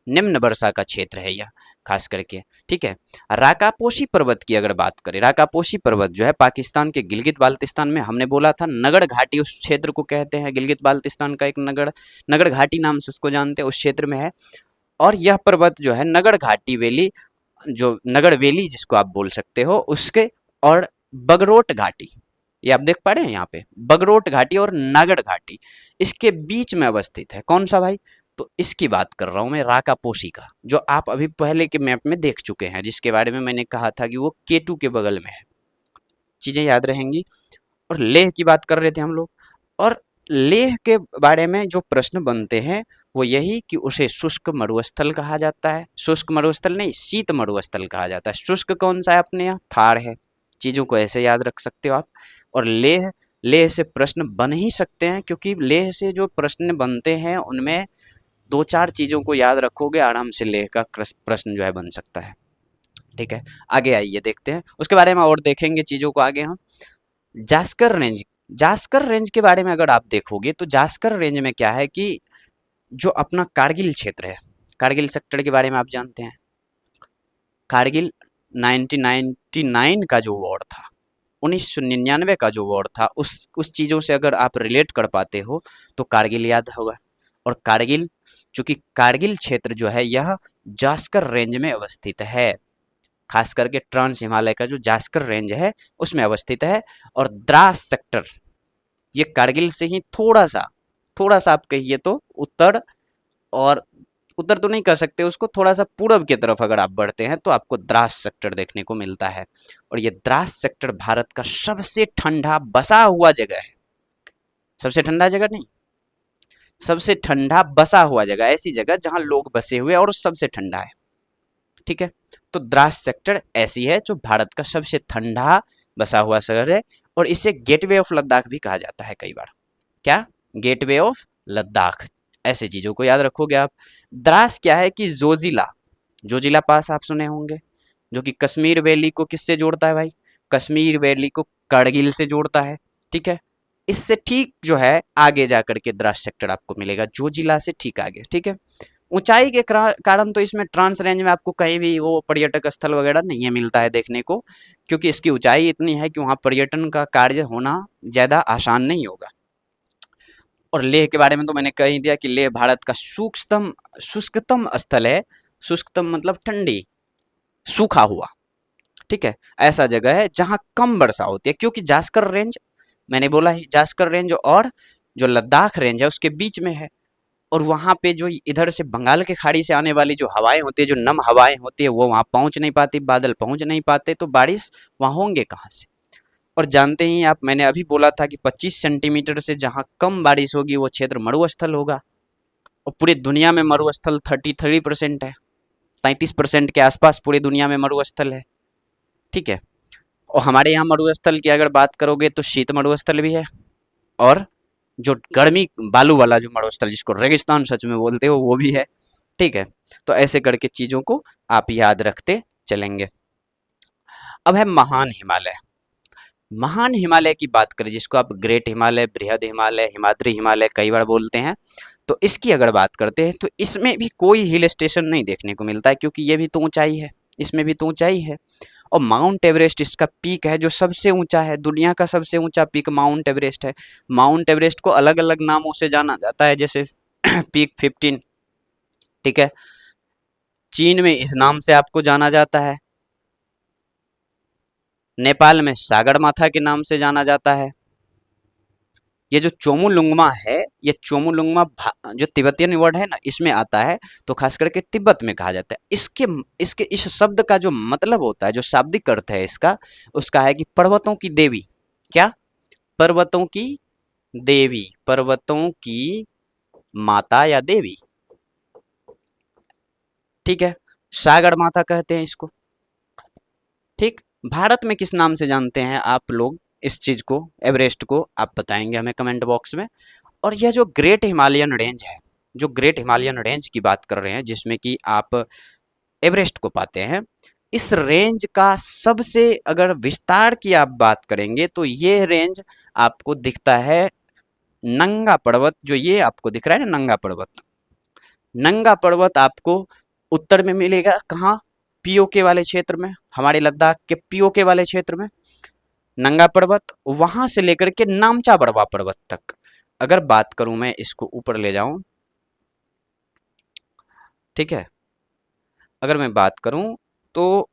निम्न वर्षा का क्षेत्र है यह खास करके, ठीक है। राकापोशी पर्वत की अगर बात करें, राकापोशी पर्वत जो है पाकिस्तान के गिलगित बाल्टिस्तान में, हमने बोला था नगड़ घाटी उस क्षेत्र को कहते हैं, गिलगित बाल्टिस्तान का एक नगड़ घाटी नाम से उसको जानते हैं, उस क्षेत्र में है। और यह पर्वत जो है नगड़ घाटी वैली, जो नगड़ वैली जिसको आप बोल सकते हो, उसके और बगरोट घाटी, ये आप देख पा रहे हैं यहाँ पे, बगरोट घाटी और नागड़ घाटी, इसके बीच में अवस्थित है। कौन सा भाई? तो इसकी बात कर रहा हूँ मैं, राकापोशी का, जो आप अभी पहले के मैप में देख चुके हैं, जिसके बारे में मैंने कहा था कि वो केटू के बगल में है। चीजें याद रहेंगी। और लेह की बात कर रहे थे हम लोग। और लेह के बारे में जो प्रश्न बनते हैं वो यही कि उसे शुष्क मरुस्थल कहा जाता है। शुष्क मरुस्थल नहीं, शीत मरुस्थल कहा जाता है। शुष्क कौन सा है अपने यहाँ? थार है। चीजों को ऐसे याद रख सकते हो आप। और लेह, लेह से प्रश्न बन ही सकते हैं, क्योंकि लेह से जो प्रश्न बनते हैं उनमें दो चार चीजों को याद रखोगे, आराम से लेह का प्रश्न जो है बन सकता है। ठीक है, आगे आइए देखते हैं उसके बारे में और देखेंगे चीजों को आगे हम। जास्कर रेंज, जास्कर रेंज के बारे में अगर आप देखोगे तो जास्कर रेंज में क्या है कि जो अपना कारगिल क्षेत्र है, कारगिल सेक्टर के बारे में आप जानते हैं। कारगिल 1999 का जो वॉर था, 1999 का जो वॉर था, उस चीज़ों से अगर आप रिलेट कर पाते हो तो कारगिल याद होगा। और कारगिल, चूंकि कारगिल क्षेत्र जो है यह जास्कर रेंज में अवस्थित है, खास करके ट्रांस हिमालय का जो जास्कर रेंज है उसमें अवस्थित है। और द्रास सेक्टर ये कारगिल से ही थोड़ा सा आप कहिए तो उत्तर, और उत्तर तो नहीं कह सकते उसको, थोड़ा सा पूरब की तरफ अगर आप बढ़ते हैं तो आपको द्रास सेक्टर देखने को मिलता है। और ये द्रास सेक्टर भारत का सबसे ठंडा बसा हुआ जगह है। सबसे ठंडा जगह नहीं, सबसे ठंडा बसा हुआ जगह, ऐसी जगह जहां लोग बसे हुए और सबसे ठंडा है। ठीक है, तो द्रास सेक्टर ऐसी है जो भारत का सबसे ठंडा बसा हुआ शहर है। और इसे गेटवे ऑफ लद्दाख भी कहा जाता है कई बार। क्या? Gateway of Ladakh. ऐसे चीजों को याद रखोगे आप। द्रास क्या है कि जोजिला, जोजिला पास आप सुने होंगे, जो कि कश्मीर वैली को किससे जोड़ता है भाई? कश्मीर वैली को कारगिल से जोड़ता है। ठीक है, इससे ठीक जो है आगे जाकर के द्रास सेक्टर आपको मिलेगा, जोजिला से ठीक आगे। ठीक है, ऊंचाई के कारण तो इसमें ट्रांस रेंज में आपको कहीं भी वो पर्यटक स्थल वगैरह नहीं है मिलता है देखने को, क्योंकि इसकी ऊंचाई इतनी है कि वहाँ पर्यटन का कार्य होना ज़्यादा आसान नहीं होगा। और लेह के बारे में तो मैंने कह ही दिया कि लेह भारत का शुष्कतम शुष्कतम स्थल है। शुष्कतम मतलब ठंडी, सूखा हुआ। ठीक है, ऐसा जगह है जहाँ कम वर्षा होती है, क्योंकि जास्कर रेंज, मैंने बोला ही, जास्कर रेंज और जो लद्दाख रेंज है उसके बीच में है। और वहाँ पे जो इधर से बंगाल के खाड़ी से आने वाली जो हवाएं होती है, जो नम हवाएं होती है, वो वहाँ पहुँच नहीं पाती, बादल पहुँच नहीं पाते, तो बारिश वहाँ होंगे कहाँ से? और जानते ही आप, मैंने अभी बोला था कि 25 सेंटीमीटर से जहाँ कम बारिश होगी वो क्षेत्र मरुस्थल होगा। और पूरी दुनिया में मरुस्थल 33% है, 33% के आसपास पूरी दुनिया में मरुस्थल है। ठीक है, और हमारे यहाँ मरुस्थल की अगर बात करोगे तो शीत मरुस्थल भी है, और जो गर्मी बालू वाला जो मरुस्थल जिसको रेगिस्तान सच में बोलते हो वो भी है। ठीक है, तो ऐसे करके चीजों को आप याद रखते चलेंगे। अब है महान हिमालय। महान हिमालय की बात करें, जिसको आप ग्रेट हिमालय, बृहद हिमालय, हिमाद्री हिमालय कई बार बोलते हैं, तो इसकी अगर बात करते हैं तो इसमें भी कोई हिल स्टेशन नहीं देखने को मिलता है, क्योंकि ये भी तो ऊंचाई है, इसमें भी तो ऊंचाई है। और माउंट एवरेस्ट इसका पीक है जो सबसे ऊंचा है, दुनिया का सबसे ऊंचा पीक माउंट एवरेस्ट है। माउंट एवरेस्ट को अलग अलग नामों से जाना जाता है, जैसे पीक 15। ठीक है, चीन में इस नाम से आपको जाना जाता है, नेपाल में सागर माथा के नाम से जाना जाता है। ये जो चोमुलुंगमा है, ये चोमुलुंगमा जो तिब्बतियन वर्ड है ना, इसमें आता है, तो खास करके तिब्बत में कहा जाता है। इसके इसके इस शब्द का जो मतलब होता है, जो शाब्दिक अर्थ है इसका, उसका है कि पर्वतों की देवी। क्या? पर्वतों की देवी, पर्वतों की माता या देवी। ठीक है, सागर माता कहते हैं इसको। ठीक, भारत में किस नाम से जानते हैं आप लोग इस चीज को, एवरेस्ट को? आप बताएंगे हमें कमेंट बॉक्स में। और यह जो ग्रेट हिमालयन रेंज है, जो ग्रेट हिमालयन रेंज की बात कर रहे हैं, जिसमें कि आप एवरेस्ट को पाते हैं, इस रेंज का सबसे अगर विस्तार की आप बात करेंगे तो ये रेंज आपको दिखता है नंगा पर्वत, जो ये आपको दिख रहा है ना नंगा पर्वत, नंगा पर्वत आपको उत्तर में मिलेगा। कहाँ? पीओके वाले क्षेत्र में, हमारे लद्दाख के पीओके वाले क्षेत्र में नंगा पर्वत, वहां से लेकर के नामचा बड़वा पर्वत तक। अगर बात करूं मैं, इसको ऊपर ले जाऊं, ठीक है, अगर मैं बात करूं तो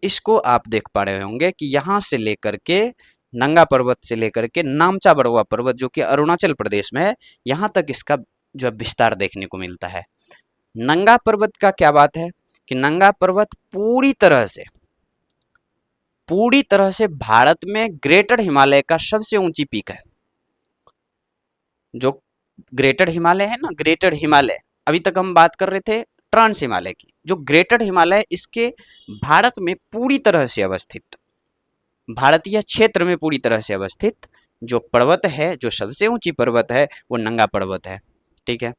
इसको आप देख पा रहे होंगे कि यहां से लेकर के नंगा पर्वत से लेकर के नामचा बड़वा पर्वत, जो कि अरुणाचल प्रदेश में है, यहां तक इसका जो है विस्तार देखने को मिलता है। नंगा पर्वत का क्या बात है कि नंगा पर्वत पूरी तरह से भारत में ग्रेटर हिमालय का सबसे ऊंची पीक है। जो ग्रेटर हिमालय है ना, ग्रेटर हिमालय, अभी तक हम बात कर रहे थे ट्रांस हिमालय की, जो ग्रेटर हिमालय इसके भारत में पूरी तरह से अवस्थित, भारतीय क्षेत्र में पूरी तरह से अवस्थित जो पर्वत है, जो सबसे ऊंची पर्वत है, वो नंगा पर्वत है। ठीक है,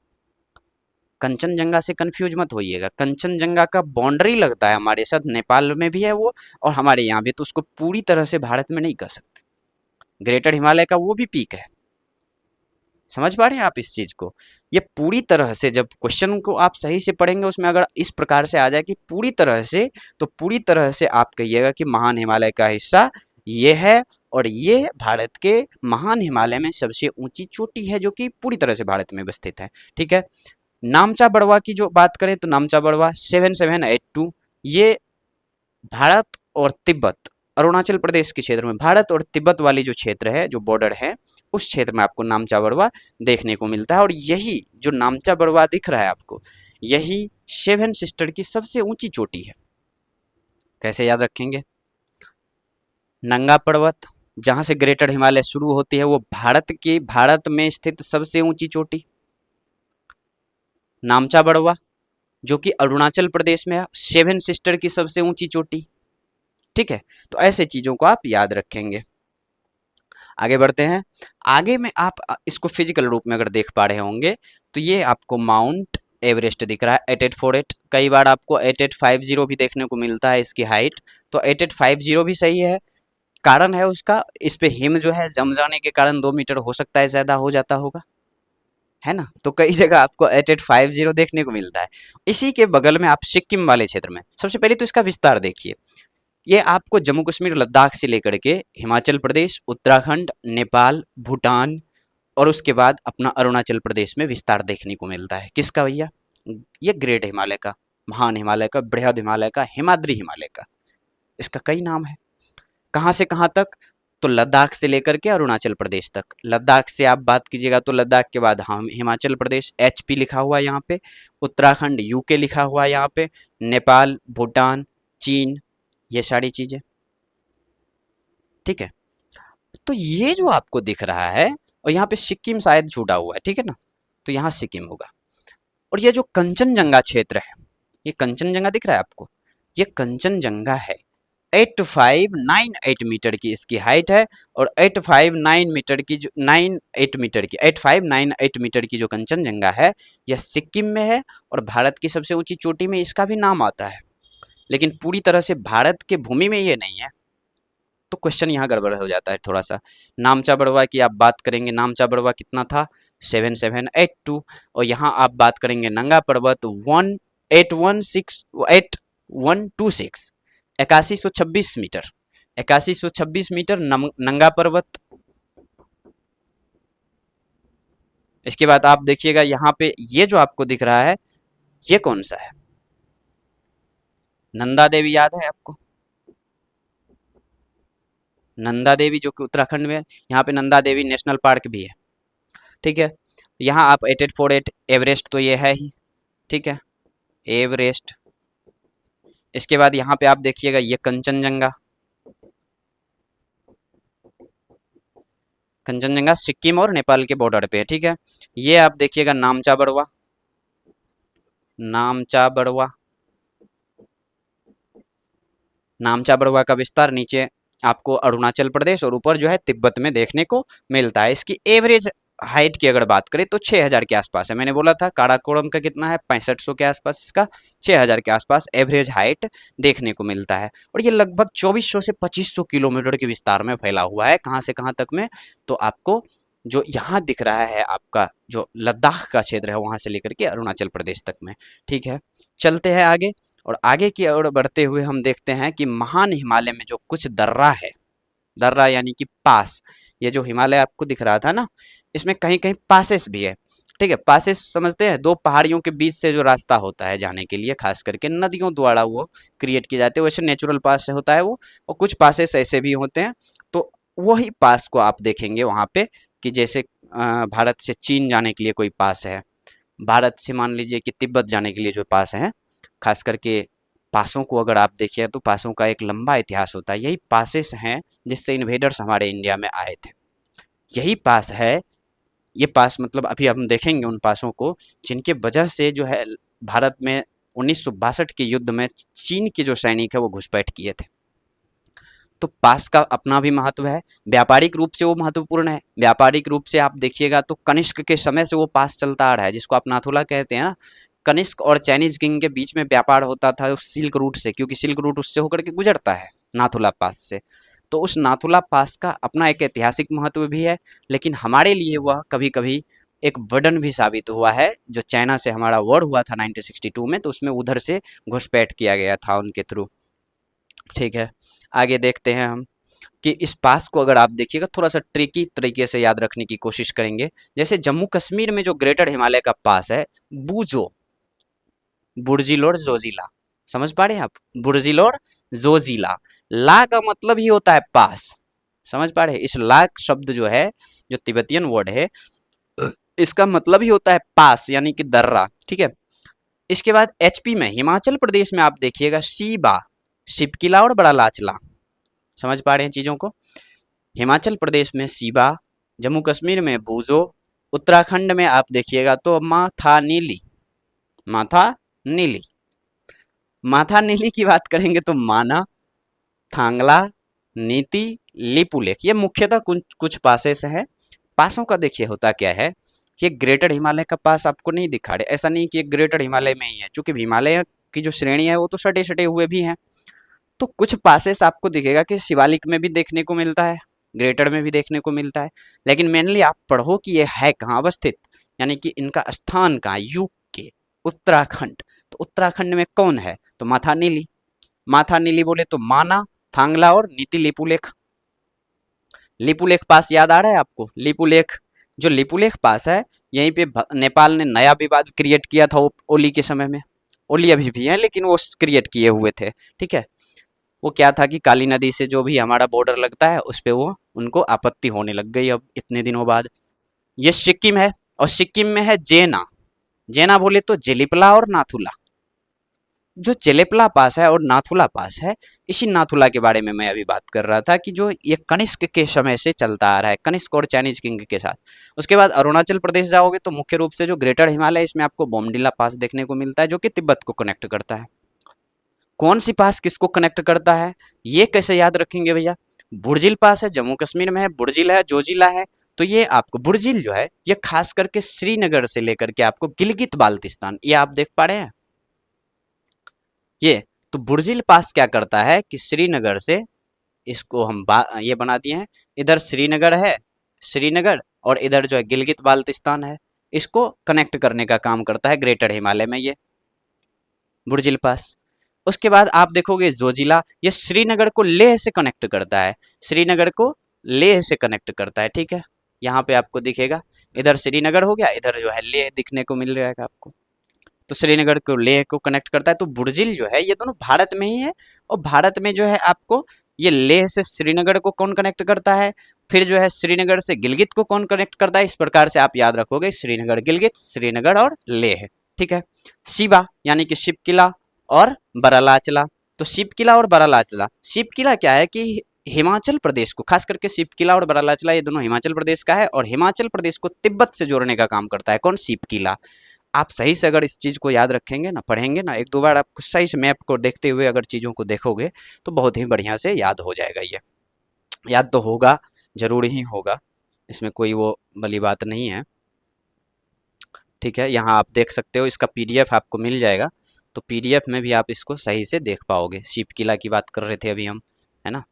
कंचनजंगा से कंफ्यूज मत होइएगा। कंचनजंगा का बाउंड्री लगता है हमारे साथ, नेपाल में भी है वो और हमारे यहाँ भी, तो उसको पूरी तरह से भारत में नहीं कह सकते। ग्रेटर हिमालय का वो भी पीक है। समझ पा रहे हैं आप इस चीज को? ये पूरी तरह से, जब क्वेश्चन को आप सही से पढ़ेंगे उसमें अगर इस प्रकार से आ जाए कि पूरी तरह से, तो पूरी तरह से आप कहिएगा कि महान हिमालय का हिस्सा ये है और ये भारत के महान हिमालय में सबसे ऊंची चोटी है जो कि पूरी तरह से भारत में स्थित है। ठीक है, नामचा बड़वा की जो बात करें तो नामचा बड़वा 7782, ये भारत और तिब्बत, अरुणाचल प्रदेश के क्षेत्र में भारत और तिब्बत वाली जो क्षेत्र है, जो बॉर्डर है, उस क्षेत्र में आपको नामचा बड़वा देखने को मिलता है। और यही जो नामचा बड़वा दिख रहा है आपको, यही सेवन सिस्टर की सबसे ऊंची चोटी है। कैसे याद रखेंगे? नंगा पर्वत जहां से ग्रेटर हिमालय शुरू होती है, वो भारत में स्थित सबसे ऊंची चोटी। नामचा बड़वा जो कि अरुणाचल प्रदेश में है, सेवन सिस्टर की सबसे ऊंची चोटी। ठीक है, तो ऐसे चीजों को आप याद रखेंगे। आगे बढ़ते हैं। आगे में आप इसको फिजिकल रूप में अगर देख पा रहे होंगे तो ये आपको माउंट एवरेस्ट दिख रहा है 8848। कई बार आपको 8850 भी देखने को मिलता है इसकी हाइट, तो 8850 भी सही है। कारण है उसका, इस पे हिम जो है जम जाने के कारण 2 मीटर हो सकता है ज्यादा हो जाता होगा, है ना। तो कई जगह आपको 8850 देखने को मिलता है। इसी के बगल में आप सिक्किम वाले क्षेत्र में, सबसे पहले तो इसका विस्तार देखिए। ये आपको जम्मू कश्मीर लद्दाख से लेकर के हिमाचल प्रदेश, उत्तराखंड, नेपाल, भूटान और उसके बाद अपना अरुणाचल प्रदेश में विस्तार देखने को मिलता है। किसका भैया? ये ग्रेट हिमालय का, महान हिमालय का, बृहद हिमालय का, हिमाद्री हिमालय का। इसका कई नाम है। कहाँ से कहाँ तक? तो लद्दाख से लेकर के अरुणाचल प्रदेश तक। लद्दाख से आप बात कीजिएगा तो लद्दाख के बाद हम हिमाचल प्रदेश HP लिखा हुआ है यहाँ पे, उत्तराखंड UK लिखा हुआ है यहाँ पे, नेपाल, भूटान, चीन, ये सारी चीजें। ठीक है, तो ये जो आपको दिख रहा है, और यहाँ पे सिक्किम शायद छूटा हुआ है, ठीक है ना, तो यहाँ सिक्किम होगा। और ये जो कंचनजंगा क्षेत्र है, ये कंचनजंगा दिख रहा है आपको, ये कंचनजंगा है। 8598 मीटर की इसकी हाइट है और 859 मीटर की जो 98 मीटर की 8598 मीटर की जो कंचनजंगा है, यह सिक्किम में है और भारत की सबसे ऊंची चोटी में इसका भी नाम आता है। लेकिन पूरी तरह से भारत के भूमि में ये नहीं है, तो क्वेश्चन यहाँ गड़बड़ हो जाता है थोड़ा सा। नामचा बड़वा की आप बात करेंगे, नामचा बड़वा कितना था? 7782। और यहाँ आप बात करेंगे नंगा पर्वत 8126 8126 मीटर, 8126 मीटर नंगा पर्वत। इसके बाद आप देखिएगा यहाँ पे ये जो आपको दिख रहा है, ये कौन सा है? नंदा देवी याद है आपको? नंदा देवी जो कि उत्तराखंड में है, यहाँ पे नंदा देवी नेशनल पार्क भी है। ठीक है, यहाँ आप 8848 एवरेस्ट तो ये है ही, ठीक है, एवरेस्ट। इसके बाद यहाँ पे आप देखिएगा ये कंचनजंगा, कंचनजंगा सिक्किम और नेपाल के बॉर्डर पे है। ठीक है, ये आप देखिएगा नामचा बड़वा, नामचा बड़वा, नामचा बड़वा का विस्तार नीचे आपको अरुणाचल प्रदेश और ऊपर जो है तिब्बत में देखने को मिलता है। इसकी एवरेज हाइट की अगर बात करें तो 6000 के आसपास है। मैंने बोला था काराकोरम का कितना है, 6500 के आसपास, इसका 6000 के आसपास एवरेज हाइट देखने को मिलता है। और ये लगभग 2400 से 2500 किलोमीटर के विस्तार में फैला हुआ है। कहाँ से कहाँ तक में? तो आपको जो यहाँ दिख रहा है आपका जो लद्दाख का क्षेत्र है, वहां से लेकर के अरुणाचल प्रदेश तक में। ठीक है, चलते हैं आगे और आगे की ओर बढ़ते हुए हम देखते हैं कि महान हिमालय में जो कुछ दर्रा है, दर्रा यानी कि पास, ये जो हिमालय आपको दिख रहा था ना, इसमें कहीं कहीं पासेस भी है। ठीक है, पासेस समझते हैं, दो पहाड़ियों के बीच से जो रास्ता होता है जाने के लिए, खास करके नदियों द्वारा वो क्रिएट किए जाते हैं। वैसे नेचुरल पास से होता है वो, और कुछ पासेस ऐसे भी होते हैं। तो वही पास को आप देखेंगे वहाँ पे कि जैसे भारत से चीन जाने के लिए कोई पास है, भारत से मान लीजिए कि तिब्बत जाने के लिए जो पास हैं, खास करके पासों को अगर आप देखिए तो पासों का एक लंबा इतिहास होता है। यही पासेस हैं जिससे इन्वेडर्स हमारे इंडिया में आए थे। यही पास है, ये पास मतलब अभी हम देखेंगे उन पासों को जिनके वजह से जो है भारत में 1962 के युद्ध में चीन के जो सैनिक है वो घुसपैठ किए थे। तो पास का अपना भी महत्व है, व्यापारिक रूप से वो महत्वपूर्ण है। व्यापारिक रूप से आप देखिएगा तो कनिष्क के समय से वो पास चलता आ रहा है, जिसको आप नाथुला कहते हैं ना। कनिष्क और चाइनीज किंग के बीच में व्यापार होता था उस सिल्क रूट से, क्योंकि सिल्क रूट उससे होकर के गुजरता है, नाथुला पास से। तो उस नाथुला पास का अपना एक ऐतिहासिक महत्व भी है, लेकिन हमारे लिए वह कभी कभी एक बर्डन भी साबित हुआ है। जो चाइना से हमारा वॉर हुआ था 1962 में, तो उसमें उधर से घुसपैठ किया गया था उनके थ्रू। ठीक है, आगे देखते हैं हम कि इस पास को अगर आप देखिएगा थोड़ा सा ट्रिकी तरीके से याद रखने की कोशिश करेंगे। जैसे जम्मू कश्मीर में जो ग्रेटर हिमालय का पास है, बूजो, बुर्जिल और जोजिला, समझ पा रहे हैं आप? बुर्जिल और जोजिला, ला का मतलब ही होता है पास, समझ पा रहे हैं? इस ला शब्द जो है, जो तिब्बतियन वर्ड है, इसका मतलब ही होता है पास, यानी कि दर्रा। ठीक है, इसके बाद एचपी में, हिमाचल प्रदेश में आप देखिएगा सीबा, शिपकिला और बड़ा लाचला, समझ पा रहे हैं चीजों को? हिमाचल प्रदेश में सीबा, जम्मू कश्मीर में बूजो, उत्तराखंड में आप देखिएगा तो माथा नीली, माथा नीली। माथा नीली की बात करेंगे तो माना, थांगला, नीति, लिपुलेख, ये मुख्यतः कुछ कुछ पासेस हैं। पासों का देखिए होता क्या है कि ग्रेटर हिमालय का पास आपको नहीं दिखा रहे, ऐसा नहीं कि ग्रेटर हिमालय में ही है, चूंकि हिमालय की जो श्रेणी है वो तो सटे सटे हुए भी हैं। तो कुछ पासेस आपको दिखेगा कि शिवालिक में भी देखने को मिलता है, ग्रेटर में भी देखने को मिलता है, लेकिन मेनली आप पढ़ो कि ये है कहाँ अवस्थित, यानी कि इनका स्थान कहाँ, यूके, उत्तराखंड। तो उत्तराखंड में कौन है? तो माथा नीली। माथा नीली बोले तो माना, थांगला और नीति लिपुलेख। लिपुलेख पास याद आ रहा है आपको? लिपुलेख, जो लिपुलेख पास है, यहीं पे नेपाल ने नया विवाद क्रिएट किया था ओली के समय में। ओली अभी भी है लेकिन वो क्रिएट किए हुए थे। ठीक है, वो क्या था कि काली नदी से जो भी हमारा बॉर्डर लगता है उस पे वो उनको आपत्ति होने लग गई अब इतने दिनों बाद। ये सिक्किम है, और सिक्किम में है जेना। जेना बोले तो जेलिपला और नाथुला। जो जेलेपला पास है और नाथुला पास है, इसी नाथुला के बारे में मैं अभी बात कर रहा था कि जो ये कनिष्क के समय से चलता आ रहा है, कनिष्क और चाइनीज किंग के साथ। उसके बाद अरुणाचल प्रदेश जाओगे तो मुख्य रूप से जो ग्रेटर हिमालय, इसमें आपको बोमडिला पास देखने को मिलता है, जो कि तिब्बत को कनेक्ट करता है। कौन सी पास किसको कनेक्ट करता है, ये कैसे याद रखेंगे भैया? बुर्जिल पास है, जम्मू कश्मीर में है, बुर्जिल है, जोजिला है। तो ये आपको बुर्जिल जो है, ये खास करके श्रीनगर से लेकर के आपको गिलगित बाल्टिस्तान, ये आप देख पा रहे हैं ये। तो बुर्जिल पास क्या करता है कि श्रीनगर से, इसको हम ये बना दिए हैं, इधर श्रीनगर है, श्रीनगर, और इधर जो है गिलगित बाल्टिस्तान है, इसको कनेक्ट करने का काम करता है ग्रेटर हिमालय में ये बुर्जिल पास। उसके बाद आप देखोगे जोजिला, ये श्रीनगर को लेह से कनेक्ट करता है, श्रीनगर को लेह से कनेक्ट करता है। ठीक है, यहाँ पे आपको दिखेगा, इधर श्रीनगर हो गया, इधर जो है लेह दिखने को मिल जाएगा आपको। तो श्रीनगर को लेह को कनेक्ट करता है। तो बुर्जिल जो है ये दोनों भारत में ही है, और भारत में जो है आपको ये लेह से श्रीनगर को कौन कनेक्ट करता है, फिर जो है श्रीनगर से गिलगित को कौन कनेक्ट करता है। इस प्रकार से आप याद रखोगे, श्रीनगर गिलगित, श्रीनगर और लेह। ठीक है, शिवा यानी कि शिव किला और बरालाचला। तो शिव किला और बरालाचला, शिव किला क्या है कि हिमाचल प्रदेश को, खास करके शिव किला और बरालाचला, ये दोनों हिमाचल प्रदेश का है, और हिमाचल प्रदेश को तिब्बत से जोड़ने का काम करता है कौन, शिव किला। आप सही से अगर इस चीज़ को याद रखेंगे ना, पढ़ेंगे ना एक दो बार, आप सही से मैप को देखते हुए अगर चीज़ों को देखोगे तो बहुत ही बढ़िया से याद हो जाएगा। ये याद तो होगा, जरूर ही होगा, इसमें कोई वो बड़ी बात नहीं है। ठीक है, यहाँ आप देख सकते हो, इसका पीडीएफ आपको मिल जाएगा, तो पीडीएफ में भी आप इसको सही से देख पाओगे। शिव किला की बात कर रहे थे अभी हम, है ना,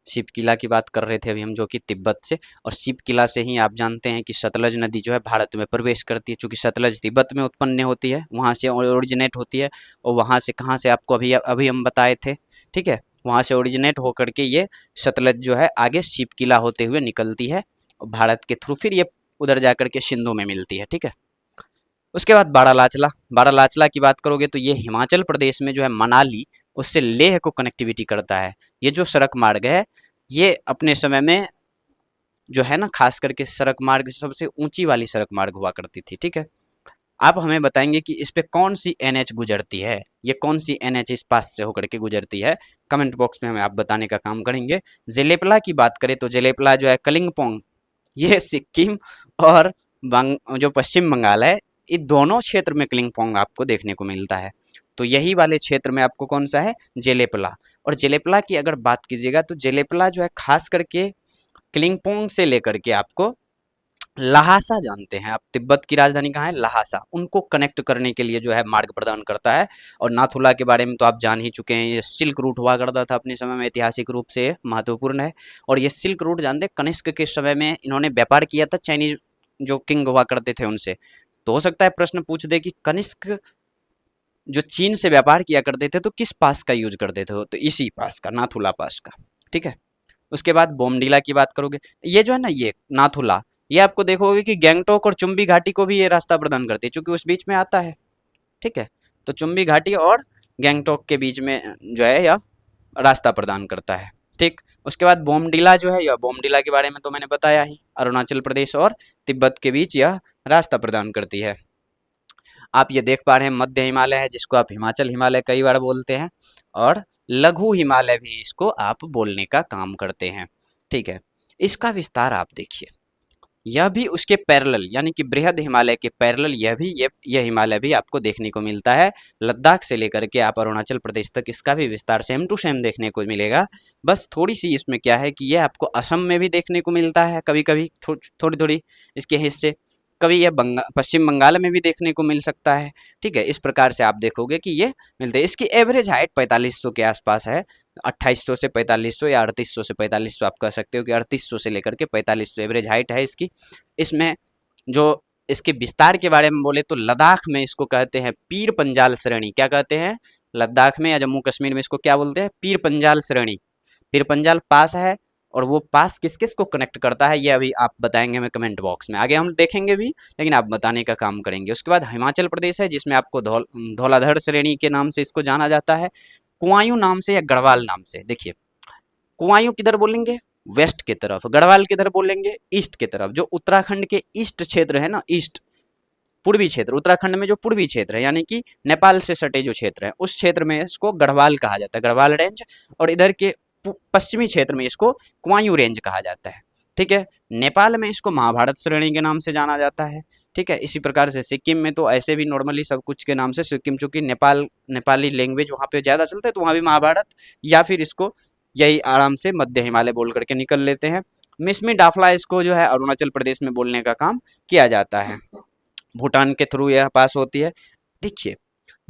शिव किला की बात कर रहे थे अभी हम, जो कि तिब्बत से, और शिव किला से ही आप जानते हैं कि सतलज नदी जो है भारत में प्रवेश करती है, चूंकि सतलज तिब्बत में उत्पन्न होती है, वहाँ से ओरिजिनेट होती है, और वहाँ से कहाँ से आपको अभी अभी हम बताए थे। ठीक है, वहाँ से ओरिजिनेट होकर के ये सतलज जो है आगे शिव किला होते हुए निकलती है, और भारत के थ्रू फिर ये उधर जाकर के सिंधु में मिलती है। ठीक है, उसके बाद बारालाचला, बारालाचला की बात करोगे तो ये हिमाचल प्रदेश में जो है मनाली, उससे लेह को कनेक्टिविटी करता है। ये जो सड़क मार्ग है, ये अपने समय में जो है ना, खास करके सड़क मार्ग सबसे ऊंची वाली सड़क मार्ग हुआ करती थी। ठीक है, आप हमें बताएंगे कि इस पे कौन सी एनएच गुजरती है, ये कौन सी एनएच इस पास से होकर के गुजरती है। कमेंट बॉक्स में हमें आप बताने का काम करेंगे। जेलेपला की बात करें तो जेलेपला जो है कलिंगपोंग, ये सिक्किम और जो पश्चिम बंगाल है, इन दोनों क्षेत्र में कलिंगपोंग आपको देखने को मिलता है। तो यही वाले क्षेत्र में आपको कौन सा है, जेलेपला। और जेलेपला की अगर बात कीजिएगा तो जेलेपला जो है खास करके कलिंगपोंग से लेकर के आपको लहासा, जानते हैं आप तिब्बत की राजधानी कहाँ है, लहासा, उनको कनेक्ट करने के लिए जो है मार्ग प्रदान करता है। और नाथुला के बारे में तो आप जान ही चुके हैं, ये सिल्क रूट हुआ करता था अपने समय में, ऐतिहासिक रूप से महत्वपूर्ण है। और ये सिल्क रूट जानते हैं, कनिष्क के समय में इन्होंने व्यापार किया था चाइनीज जो किंग हुआ करते थे उनसे। तो हो सकता है प्रश्न पूछ दे कि कनिष्क जो चीन से व्यापार किया करते थे तो किस पास का यूज करते थे, तो इसी पास का, नाथुला पास का। ठीक है, उसके बाद बोमडीला की बात करोगे, ये जो है ना, ये नाथुला, ये आपको देखोगे कि गैंगटोक और चुम्बी घाटी को भी ये रास्ता प्रदान करती है, क्योंकि उस बीच में आता है। ठीक है, तो चुम्बी घाटी और गैंगटोक के बीच में जो है यह रास्ता प्रदान करता है। ठीक, उसके बाद बोमडीला जो है, यह बोमडीला के बारे में तो मैंने बताया ही, अरुणाचल प्रदेश और तिब्बत के बीच यह रास्ता प्रदान करती है। आप ये देख पा रहे हैं मध्य हिमालय है, जिसको आप हिमाचल हिमालय कई बार बोलते हैं, और लघु हिमालय भी इसको आप बोलने का काम करते हैं। ठीक है, इसका विस्तार आप देखिए, यह भी उसके पैरेलल, यानी कि बृहद हिमालय के पैरेलल यह भी, यह हिमालय भी आपको देखने को मिलता है। लद्दाख से लेकर के आप अरुणाचल प्रदेश तक इसका भी विस्तार सेम टू सेम देखने को मिलेगा। बस थोड़ी सी इसमें क्या है कि यह आपको असम में भी देखने को मिलता है कभी कभी, थोड़ी थोड़ी इसके हिस्से, कभी यह पश्चिम बंगाल में भी देखने को मिल सकता है। ठीक है, इस प्रकार से आप देखोगे कि ये मिलते हैं। इसकी एवरेज हाइट 4500 के आसपास है, 2800 से 4500 या 3800 से 4500, आप कह सकते हो कि 3800 से लेकर के 4500 एवरेज हाइट है इसकी। इसमें जो इसके विस्तार के बारे में बोले तो लद्दाख में इसको कहते हैं पीर पंजाल श्रेणी। क्या कहते हैं, लद्दाख में या जम्मू कश्मीर में इसको क्या बोलते हैं, पीर पंजाल श्रेणी। पीर पंजाल पास है, और वो पास किस किस को कनेक्ट करता है ये अभी आप बताएंगे हमें कमेंट बॉक्स में, आगे हम देखेंगे भी, लेकिन आप बताने का काम करेंगे। उसके बाद हिमाचल प्रदेश है, जिसमें आपको धौलाधर श्रेणी के नाम से इसको जाना जाता है, कुआयूं नाम से या गढ़वाल नाम से। देखिए, कुआयूं किधर बोलेंगे, वेस्ट की तरफ, गढ़वाल किधर बोलेंगे, ईस्ट की तरफ। जो उत्तराखंड के ईस्ट क्षेत्र है ना, ईस्ट पूर्वी क्षेत्र, उत्तराखंड में जो पूर्वी क्षेत्र है, यानी कि नेपाल से सटे जो क्षेत्र है, उस क्षेत्र में इसको गढ़वाल कहा जाता है, गढ़वाल रेंज। और इधर के पश्चिमी क्षेत्र में इसको कुआयूं रेंज कहा जाता है। ठीक है, नेपाल में इसको महाभारत श्रेणी के नाम से जाना जाता है। ठीक है, इसी प्रकार से सिक्किम में तो ऐसे भी नॉर्मली सब कुछ के नाम से, सिक्किम चूंकि नेपाली लैंग्वेज वहाँ पे ज़्यादा चलता है, तो वहाँ भी महाभारत, या फिर इसको यही आराम से मध्य हिमालय बोल करके निकल लेते हैं। मिसमी डाफला इसको जो है अरुणाचल प्रदेश में बोलने का काम किया जाता है, भूटान के थ्रू यह पास होती है। देखिए,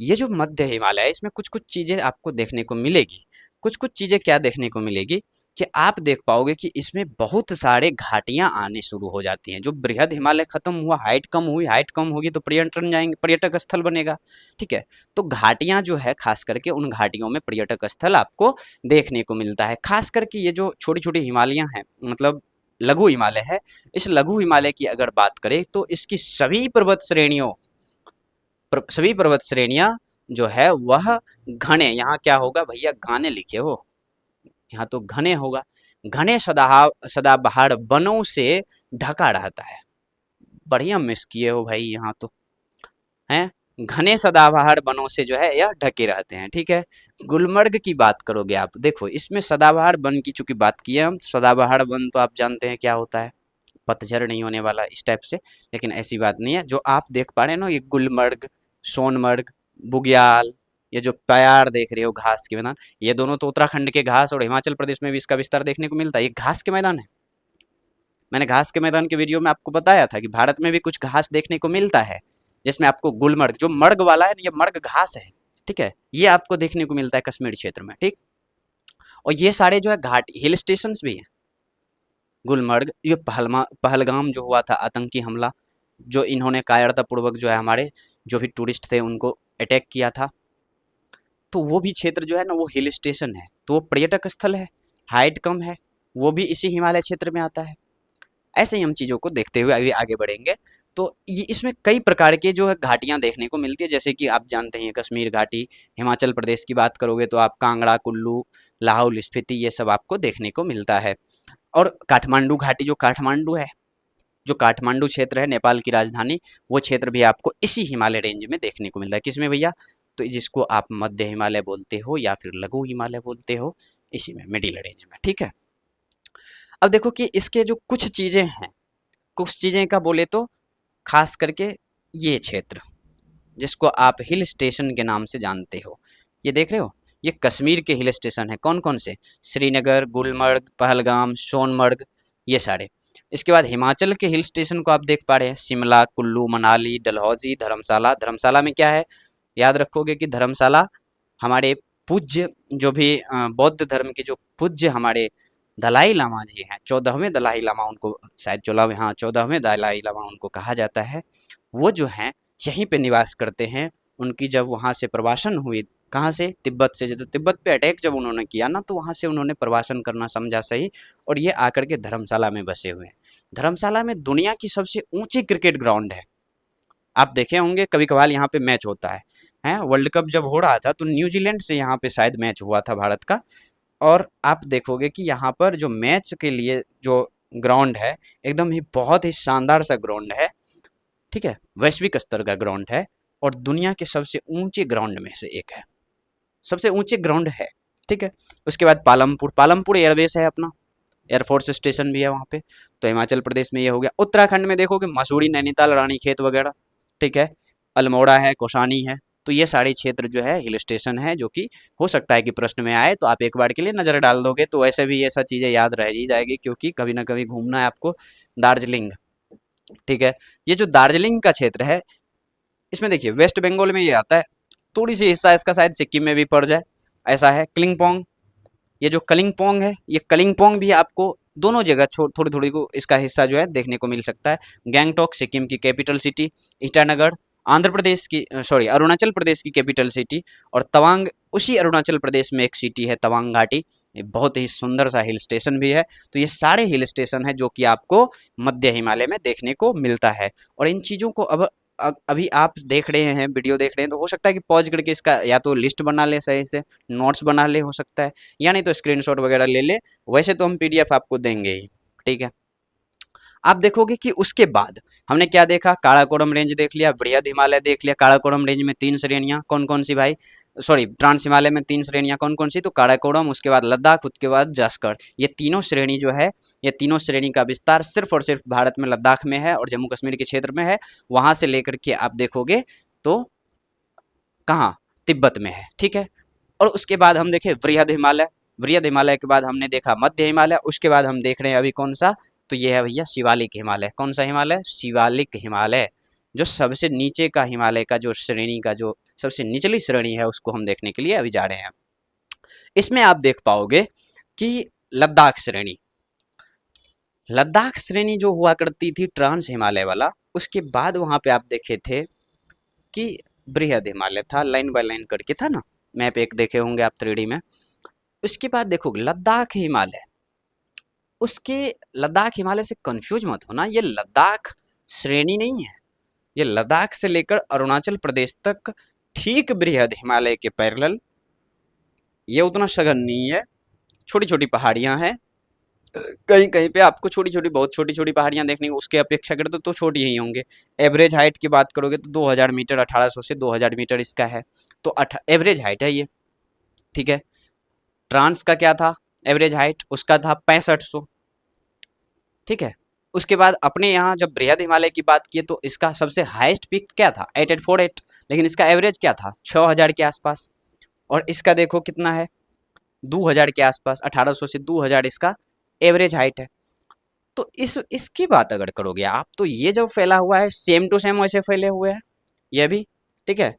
ये जो मध्य हिमालय है, इसमें कुछ कुछ चीज़ें आपको देखने को मिलेगी। कुछ कुछ चीज़ें क्या देखने को मिलेगी कि आप देख पाओगे कि इसमें बहुत सारे घाटियां आने शुरू हो जाती हैं। जो बृहद हिमालय खत्म हुआ, हाइट कम हुई, हाइट कम होगी तो पर्यटन जाएंगे, पर्यटक स्थल बनेगा। ठीक है, तो घाटियां जो है, खास करके उन घाटियों में पर्यटक स्थल आपको देखने को मिलता है। खास करके ये जो छोटी छोटी हिमालयां हैं, मतलब लघु हिमालय है, इस लघु हिमालय की अगर बात करें तो इसकी सभी पर्वत श्रेणियां जो है वह घने, यहाँ क्या होगा भैया, गाने लिखे हो, यहाँ तो घने होगा, घने सदाबहार वनों से ढका रहता है। बढ़िया मिस किए हो भाई, यहाँ तो हैं, घने सदाबहार वनों से जो है यह ढके रहते हैं। ठीक है, गुलमर्ग की बात करोगे आप, देखो इसमें सदाबहार वन की चूंकि बात की है हम, सदाबहार वन तो आप जानते हैं क्या होता है, पतझड़ नहीं होने वाला इस टाइप से, लेकिन ऐसी बात नहीं है। जो आप देख पा रहे हैं ना, ये गुलमर्ग, सोनमर्ग, बुग्याल, ये जो प्यार देख रहे हो घास के मैदान, ये दोनों तो उत्तराखंड के घास, और हिमाचल प्रदेश में भी इसका विस्तार देखने को मिलता है। ये घास के मैदान है, मैंने घास के मैदान के वीडियो में आपको बताया था कि भारत में भी कुछ घास देखने को मिलता है, जिसमें आपको गुलमर्ग, जो मर्ग वाला है, ये मर्ग घास है। ठीक है, ये आपको देखने को मिलता है कश्मीर क्षेत्र में। ठीक, और ये सारे जो है घाट हिल स्टेशन भी हैं। गुलमर्ग, ये पहलगाम जो हुआ था आतंकी हमला, जो इन्होंने कायरतापूर्वक जो है हमारे जो भी टूरिस्ट थे उनको अटैक किया था, तो वो भी क्षेत्र जो है ना, वो हिल स्टेशन है, तो वो पर्यटक स्थल है, हाइट कम है, वो भी इसी हिमालय क्षेत्र में आता है। ऐसे ही हम चीज़ों को देखते हुए आगे आगे बढ़ेंगे। तो ये इसमें कई प्रकार के जो है घाटियां देखने को मिलती है, जैसे कि आप जानते हैं कश्मीर घाटी, हिमाचल प्रदेश की बात करोगे तो आप कांगड़ा, कुल्लू, लाहौल स्फीति, ये सब आपको देखने को मिलता है। और काठमांडू घाटी, जो काठमांडू है, जो काठमांडू क्षेत्र है नेपाल की राजधानी, वो क्षेत्र भी आपको इसी हिमालय रेंज में देखने को मिलता है। किसमें भैया? तो जिसको आप मध्य हिमालय बोलते हो या फिर लघु हिमालय बोलते हो, इसी में, मिडिल रेंज में। ठीक है। अब देखो कि इसके जो कुछ चीजें हैं, कुछ चीजें का बोले तो खास करके ये क्षेत्र जिसको आप हिल स्टेशन के नाम से जानते हो, ये देख रहे हो, ये कश्मीर के हिल स्टेशन है। कौन कौन से? श्रीनगर, गुलमर्ग, पहलगाम, सोनमर्ग, ये सारे। इसके बाद हिमाचल के हिल स्टेशन को आप देख पा रहे हैं, शिमला, कुल्लू, मनाली, डलहौजी, धर्मशाला। धर्मशाला में क्या है? याद रखोगे कि धर्मशाला हमारे पूज्य, जो भी बौद्ध धर्म के जो पूज्य हमारे दलाई लामा जी हैं, 14वें दलाई लामा उनको, शायद 14वें, हाँ 14वें दलाई लामा उनको कहा जाता है, वो जो हैं यहीं पे निवास करते हैं। उनकी जब वहाँ से प्रवासन हुई, कहाँ से? तिब्बत से। जब तिब्बत पे अटैक जब उन्होंने किया ना, तो वहाँ से उन्होंने प्रवासन करना समझा सही, और ये आकर के धर्मशाला में बसे हुए हैं। धर्मशाला में दुनिया की सबसे ऊंची क्रिकेट ग्राउंड है। आप देखे होंगे कभी कभार यहाँ पे मैच होता है, वर्ल्ड कप जब हो रहा था तो न्यूजीलैंड से यहाँ पे शायद मैच हुआ था भारत का, और आप देखोगे कि यहाँ पर जो मैच के लिए जो ग्राउंड है, एकदम ही बहुत ही शानदार सा ग्राउंड है। ठीक है, वैश्विक स्तर का ग्राउंड है, और दुनिया के सबसे ऊंचे ग्राउंड में से एक है, सबसे ऊंचे ग्राउंड है। ठीक है। उसके बाद पालमपुर, पालमपुर एयरबेस है अपना, एयरफोर्स स्टेशन भी है वहाँ पे। तो हिमाचल प्रदेश में ये हो गया। उत्तराखंड में देखोगे मसूरी, नैनीताल, रानीखेत वगैरह। ठीक है। अल्मोड़ा है, कौसानी है। तो ये सारे क्षेत्र जो है हिल स्टेशन है, जो कि हो सकता है कि प्रश्न में आए, तो आप एक बार के लिए नज़र डाल दोगे तो वैसे भी ये सब चीज़ें याद रह ही जाएगी, क्योंकि कभी ना कभी घूमना है आपको दार्जिलिंग। ठीक है। ये जो दार्जिलिंग का क्षेत्र है, इसमें देखिए वेस्ट बंगाल में ये आता है, थोड़ी सी हिस्सा इसका शायद सिक्किम में भी पड़ जाए, ऐसा है। क्लिंगपोंग, ये जो कलिंगपोंग है, ये कलिंगपोंग भी आपको दोनों जगह थोड़ी थोड़ी को इसका हिस्सा जो है देखने को मिल सकता है। गैंगटॉक सिक्किम की कैपिटल सिटी, ईटानगर आंध्र प्रदेश की, सॉरी अरुणाचल प्रदेश की कैपिटल सिटी, और तवांग उसी अरुणाचल प्रदेश में एक सिटी है तवांग घाटी, ये बहुत ही सुंदर सा हिल स्टेशन भी है। तो ये सारे हिल स्टेशन है जो कि आपको मध्य हिमालय में देखने को मिलता है। और इन चीज़ों को अब अभी आप देख रहे हैं, वीडियो देख रहे हैं, तो हो सकता है कि पॉज करके इसका या तो लिस्ट बना ले, सही से नोट्स बना ले, हो सकता है, या नहीं तो स्क्रीनशॉट वगैरह ले ले। वैसे तो हम पीडीएफ आपको देंगे ही। ठीक है। आप देखोगे कि उसके बाद हमने क्या देखा? काराकोरम रेंज देख लिया, बृहद हिमालय देख लिया। काराकोरम रेंज में 3 श्रेणियां, कौन कौन सी भाई? सॉरी, ट्रांस हिमालय में 3 श्रेणियां कौन कौन सी? तो काराकोरम, उसके बाद लद्दाख, उसके बाद जास्कर। ये तीनों श्रेणी जो है, ये तीनों श्रेणी का विस्तार सिर्फ और सिर्फ भारत में लद्दाख में है और जम्मू कश्मीर के क्षेत्र में है। वहां से लेकर के आप देखोगे तो कहाँ? तिब्बत में है। ठीक है। और उसके बाद हम देखें वृहद हिमालय, वृहद हिमालय के बाद हमने देखा मध्य हिमालय, उसके बाद हम देख रहे हैं अभी कौन सा? तो ये है भैया शिवालिक हिमालय। कौन सा हिमालय? शिवालिक हिमालय, जो सबसे नीचे का हिमालय का जो श्रेणी का जो सबसे निचली श्रेणी है, उसको हम देखने के लिए अभी जा रहे हैं। इसमें आप देख पाओगे कि लद्दाख श्रेणी, लद्दाख श्रेणी जो हुआ करती थी ट्रांस हिमालय वाला, उसके बाद वहां पे आप देखे थे कि बृहद हिमालय था, लाइन बाय लाइन करके था ना, मैप एक देखे होंगे आप 3D में। उसके बाद देखो लद्दाख हिमालय, उसके लद्दाख हिमालय से कंफ्यूज मत होना, ये लद्दाख श्रेणी नहीं है, ये लद्दाख से लेकर अरुणाचल प्रदेश तक ठीक बृहद हिमालय के पैरेलल, ये उतना सघन नहीं है, छोटी छोटी पहाड़ियां हैं, कहीं कहीं पे आपको छोटी छोटी, बहुत छोटी छोटी पहाड़ियां देखने को, उसके अपेक्षा करते तो छोटी ही होंगे। एवरेज हाइट की बात करोगे तो 2000 मीटर, 1800 से 2000 मीटर इसका है, तो एवरेज हाइट है ये। ठीक है। ट्रांस का क्या था एवरेज हाइट? उसका था 6500। ठीक है। उसके बाद अपने यहाँ जब बृहद हिमालय की बात की तो इसका सबसे हाईएस्ट पीक क्या था? 8848, लेकिन इसका एवरेज क्या था? 6000 के आसपास। और इसका देखो कितना है? 2000 के आसपास, 1800 से 2000 इसका एवरेज हाइट है। तो इसकी बात अगर करोगे आप, तो ये जो फैला हुआ है सेम टू सेम वैसे फैले हुए हैं ये भी। ठीक है।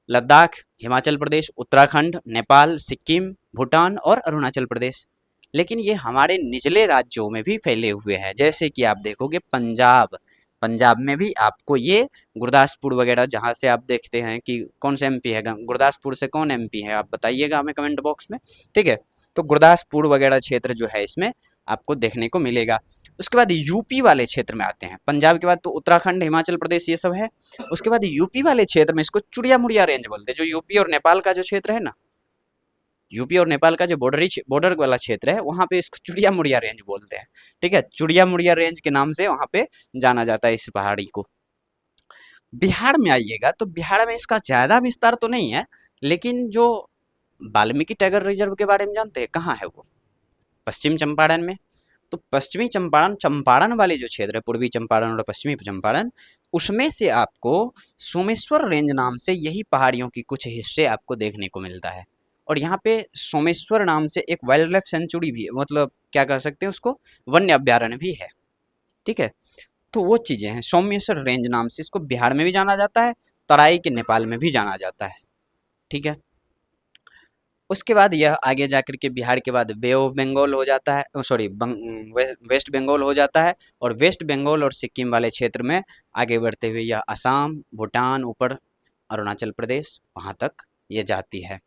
लद्दाख, हिमाचल प्रदेश, उत्तराखंड, नेपाल, सिक्किम, भूटान और अरुणाचल प्रदेश। लेकिन ये हमारे निचले राज्यों में भी फैले हुए हैं, जैसे कि आप देखोगे पंजाब, पंजाब में भी आपको ये गुरदासपुर वगैरह, जहाँ से आप देखते हैं कि कौन सा एमपी है, गुरदासपुर से कौन एमपी है, आप बताइएगा हमें कमेंट बॉक्स में। ठीक है। तो गुरदासपुर वगैरह क्षेत्र जो है इसमें आपको देखने को मिलेगा। उसके बाद यूपी वाले क्षेत्र में आते हैं, पंजाब के बाद तो उत्तराखंड, हिमाचल प्रदेश ये सब है। उसके बाद यूपी वाले क्षेत्र में इसको चुड़िया मुड़िया रेंज बोलते हैं, जो यूपी और नेपाल का जो क्षेत्र है ना, यूपी और नेपाल का जो बॉर्डर वाला क्षेत्र है वहाँ पे इसको चुड़िया मुड़िया रेंज बोलते हैं। ठीक है, चुड़िया मुड़िया रेंज के नाम से वहाँ पे जाना जाता है इस पहाड़ी को। बिहार में आइएगा तो बिहार में इसका ज्यादा विस्तार तो नहीं है, लेकिन जो वाल्मीकि टाइगर रिजर्व के बारे में जानते हैं, कहाँ है वो? पश्चिम चंपारण में। तो पश्चिमी चंपारण, चंपारण वाले जो क्षेत्र है, पूर्वी चंपारण और पश्चिमी चंपारण, उसमें से आपको सोमेश्वर रेंज नाम से यही पहाड़ियों की कुछ हिस्से आपको देखने को मिलता है। और यहाँ पे सोमेश्वर नाम से एक वाइल्ड लाइफ सेंचुरी भी है, मतलब क्या कह सकते हैं उसको, वन्य अभ्यारण्य भी है। ठीक है, तो वो चीजें हैं। सोमेश्वर रेंज नाम से इसको बिहार में भी जाना जाता है, तराई के नेपाल में भी जाना जाता है। ठीक है, उसके बाद यह आगे जाकर के बिहार के बाद बे ऑफ बंगाल हो जाता है, सॉरी वेस्ट बंगाल हो जाता है। और वेस्ट बंगाल और सिक्किम वाले क्षेत्र में आगे बढ़ते हुए यह असम, भूटान, ऊपर अरुणाचल प्रदेश, वहाँ तक ये जाती है।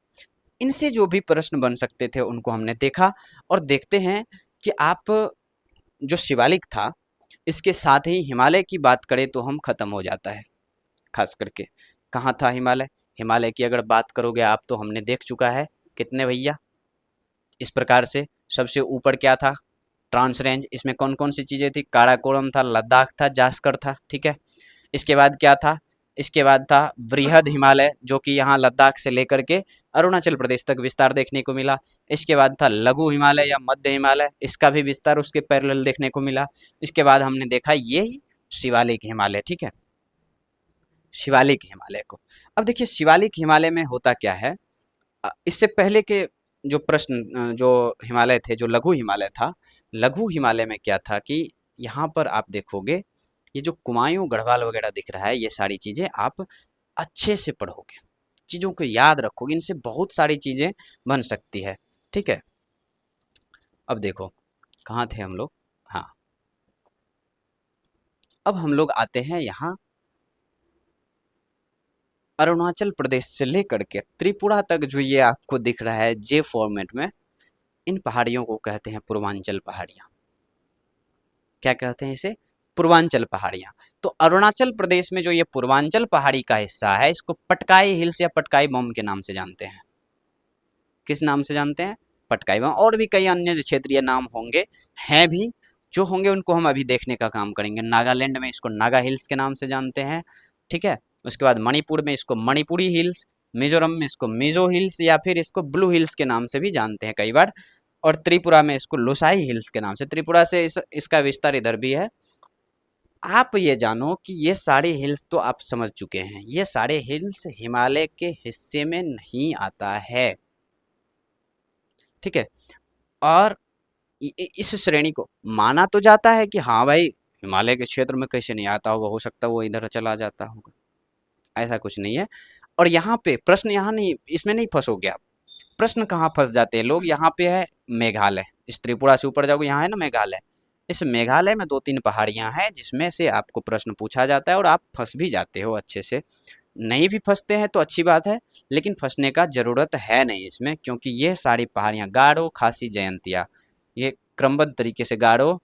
इनसे जो भी प्रश्न बन सकते थे उनको हमने देखा। और देखते हैं कि आप जो शिवालिक था, इसके साथ ही हिमालय की बात करें तो हम खत्म हो जाता है। खास करके कहाँ था हिमालय? हिमालय की अगर बात करोगे आप तो हमने देख चुका है कितने भैया, इस प्रकार से। सबसे ऊपर क्या था? Trans range. इसमें कौन कौन सी चीज़ें थी? काराकोरम था, लद्दाख था, जास्कर था। ठीक है, इसके बाद क्या था? इसके बाद था वृहद हिमालय, जो कि यहाँ लद्दाख से लेकर के अरुणाचल प्रदेश तक विस्तार देखने को मिला। इसके बाद था लघु हिमालय या मध्य हिमालय, इसका भी विस्तार उसके पैरेलल देखने को मिला। इसके बाद हमने देखा ये शिवालिक हिमालय। ठीक है, शिवालिक हिमालय को। अब देखिए शिवालिक हिमालय में होता क्या है, इससे पहले के जो प्रश्न जो हिमालय थे, जो लघु हिमालय था, लघु हिमालय में क्या था कि यहाँ पर आप देखोगे ये जो कुमायूं गढ़वाल वगैरह दिख रहा है, ये सारी चीज़ें आप अच्छे से पढ़ोगे, चीज़ों को याद रखोगे, इनसे बहुत सारी चीज़ें बन सकती है। ठीक है, अब देखो कहाँ थे हम लोग। हाँ, अब हम लोग आते हैं यहाँ अरुणाचल प्रदेश से लेकर के त्रिपुरा तक, जो ये आपको दिख रहा है जे फॉर्मेट में, इन पहाड़ियों को कहते हैं पूर्वांचल पहाड़ियाँ। क्या कहते हैं इसे? पूर्वांचल पहाड़ियाँ। तो अरुणाचल प्रदेश में जो ये पूर्वांचल पहाड़ी का हिस्सा है, इसको पटकाई हिल्स या पटकाई बम के नाम से जानते हैं। किस नाम से जानते हैं? पटकाई बम। और भी कई अन्य क्षेत्रीय नाम होंगे, हैं भी, जो होंगे उनको हम अभी देखने का काम करेंगे। नागालैंड में इसको नागा हिल्स के नाम से जानते हैं। ठीक है, उसके बाद मणिपुर में इसको मणिपुरी हिल्स, मिजोरम में इसको मिजो हिल्स या फिर इसको ब्लू हिल्स के नाम से भी जानते हैं कई बार, और त्रिपुरा में इसको लोसाई हिल्स के नाम से। त्रिपुरा से इसका विस्तार इधर भी है। आप ये जानो कि ये सारे हिल्स तो आप समझ चुके हैं, ये सारे हिल्स हिमालय के हिस्से में नहीं आता है। ठीक है, और इस श्रेणी को माना तो जाता है कि हाँ भाई हिमालय के क्षेत्र में कैसे नहीं आता होगा, हो सकता है वो इधर चला जाता होगा, ऐसा कुछ नहीं है। और यहाँ पे प्रश्न, यहाँ नहीं, इसमें नहीं फंसोगे आप। प्रश्न कहाँ फंस जाते हैं लोग, यहाँ पे है मेघालय। इस त्रिपुरा से ऊपर जाओगे, यहाँ है ना मेघालय। इस मेघालय में 2-3 पहाड़ियाँ हैं जिसमें से आपको प्रश्न पूछा जाता है और आप फंस भी जाते हो अच्छे से। नहीं भी फंसते हैं तो अच्छी बात है, लेकिन फंसने का ज़रूरत है नहीं इसमें, क्योंकि ये सारी पहाड़ियाँ गारो, खासी, जयंतिया, ये क्रमबद्ध तरीके से गारो,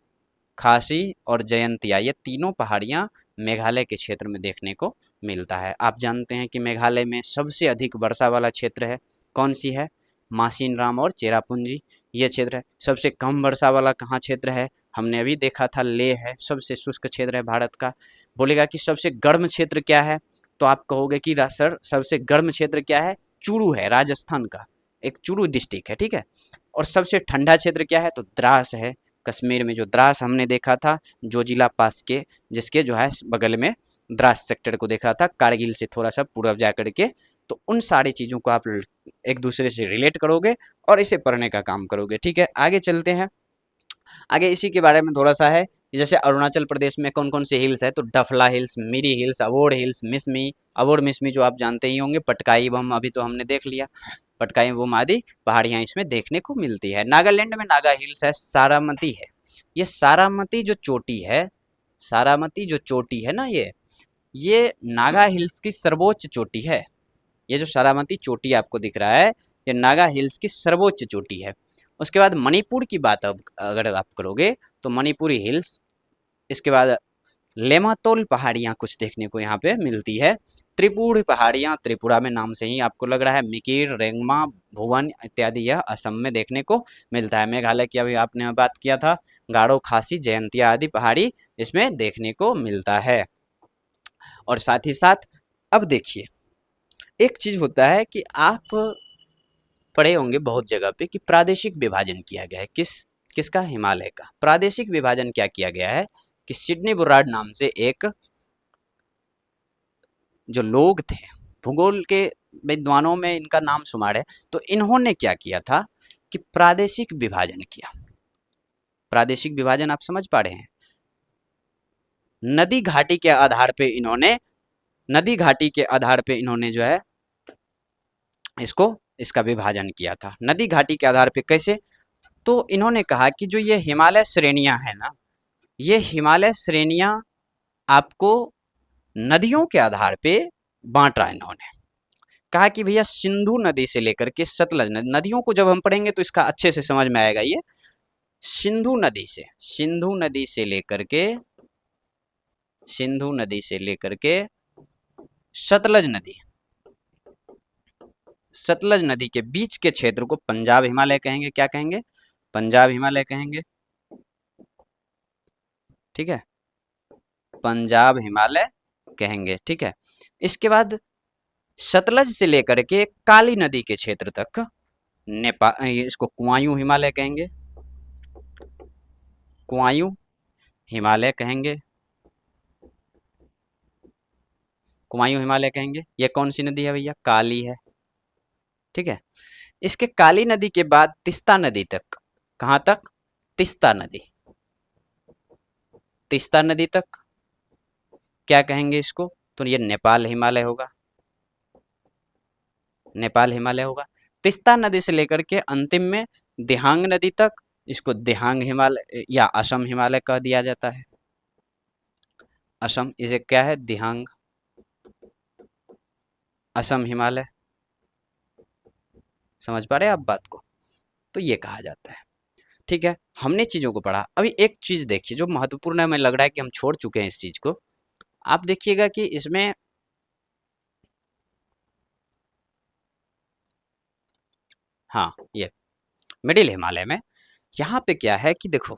खासी और जयंतिया, ये तीनों पहाड़ियाँ मेघालय के क्षेत्र में देखने को मिलता है। आप जानते हैं कि मेघालय में सबसे अधिक वर्षा वाला क्षेत्र है, कौन सी है? मासिनराम और चेरापूंजी, ये क्षेत्र है। सबसे कम वर्षा वाला कहाँ क्षेत्र है? हमने अभी देखा था लेह है, सबसे शुष्क क्षेत्र है भारत का। बोलेगा कि सबसे गर्म क्षेत्र क्या है, तो आप कहोगे कि सर सबसे गर्म क्षेत्र क्या है? चूरू है, राजस्थान का एक चूरू डिस्ट्रिक्ट है। ठीक है, और सबसे ठंडा क्षेत्र क्या है? तो द्रास है, कश्मीर में जो द्रास हमने देखा था, जोजिला पास के, जिसके जो है बगल में द्रास सेक्टर को देखा था, कारगिल से थोड़ा सा पूर्व जा करके। तो उन सारी चीज़ों को आप एक दूसरे से रिलेट करोगे और इसे पढ़ने का काम करोगे। ठीक है, आगे चलते हैं। आगे इसी के बारे में थोड़ा सा है कि जैसे अरुणाचल प्रदेश में कौन कौन से हिल्स है, तो डफला हिल्स, मिरी हिल्स, अवोड हिल्स, मिसमी, अवोड मिसमी जो आप जानते ही होंगे, पटकाई बम अभी तो हमने देख लिया, पटकाई बम आदि पहाड़ियाँ इसमें देखने को मिलती है। नागालैंड में नागा हिल्स है, सारामती है। ये सारामती जो चोटी है, सारामती जो चोटी है ना, ये नागा हिल्स की सर्वोच्च चोटी है। ये जो सारामती चोटी आपको दिख रहा है, ये नागा हिल्स की सर्वोच्च चोटी है। उसके बाद मणिपुर की बात अब अगर आप करोगे तो मणिपुरी हिल्स, इसके बाद लेमातोल पहाड़ियाँ कुछ देखने को यहाँ पे मिलती है। त्रिपुरी पहाड़ियाँ, त्रिपुरा में नाम से ही आपको लग रहा है, मिकिर, रेंगमा, भुवन इत्यादि यह असम में देखने को मिलता है। मेघालय की अभी आपने बात किया था, गारो, खासी, जयंतिया आदि पहाड़ी इसमें देखने को मिलता है। और साथ ही साथ अब देखिए, एक चीज होता है कि आप पढ़े होंगे बहुत जगह पे कि प्रादेशिक विभाजन किया गया है। किसका? हिमालय का। प्रादेशिक विभाजन क्या किया गया है कि सिडनी बुर्राड नाम से एक जो लोग थे, भूगोल के विद्वानों में इनका नाम शुमार है, तो इन्होंने क्या किया था कि प्रादेशिक विभाजन किया। प्रादेशिक विभाजन आप समझ पा रहे हैं? नदी घाटी के आधार पे इन्होंने जो है इसका विभाजन किया था। नदी घाटी के आधार पे कैसे? तो इन्होंने कहा कि जो ये हिमालय श्रेणियां है ना, ये हिमालय श्रेणियां आपको नदियों के आधार पे बांटा। इन्होंने कहा कि भैया सिंधु नदी से लेकर के सतलज नदी, नदियों को जब हम पढ़ेंगे तो इसका अच्छे से समझ में आएगा। ये सिंधु नदी से लेकर के सतलज नदी के बीच के क्षेत्र को पंजाब हिमालय कहेंगे। क्या कहेंगे? पंजाब हिमालय कहेंगे। ठीक है, पंजाब हिमालय कहेंगे। ठीक है, इसके बाद सतलज से लेकर के काली नदी के क्षेत्र तक नेपाल, इसको कुआयूं हिमालय कहेंगे। कुआयूं हिमालय कहेंगे। कुआयूं हिमालय कहेंगे। ये कौन सी नदी है भैया? काली है। ठीक है, इसके काली नदी के बाद तिस्ता नदी तक, कहां तक? तिस्ता नदी तक क्या कहेंगे इसको? तो ये नेपाल हिमालय होगा। तिस्ता नदी से लेकर के अंतिम में दिहांग नदी तक, इसको दिहांग हिमालय या असम हिमालय कह दिया जाता है। असम, इसे क्या है? दिहांग असम हिमालय। समझ पा रहे हैं आप बात को? तो ये कहा जाता है। ठीक है, हमने चीजों को पढ़ा। अभी एक चीज देखिए जो महत्वपूर्ण है, हमें लग रहा है कि हम छोड़ चुके हैं इस चीज को। आप देखिएगा कि इसमें हाँ, ये मिडिल हिमालय में यहाँ पे क्या है कि देखो,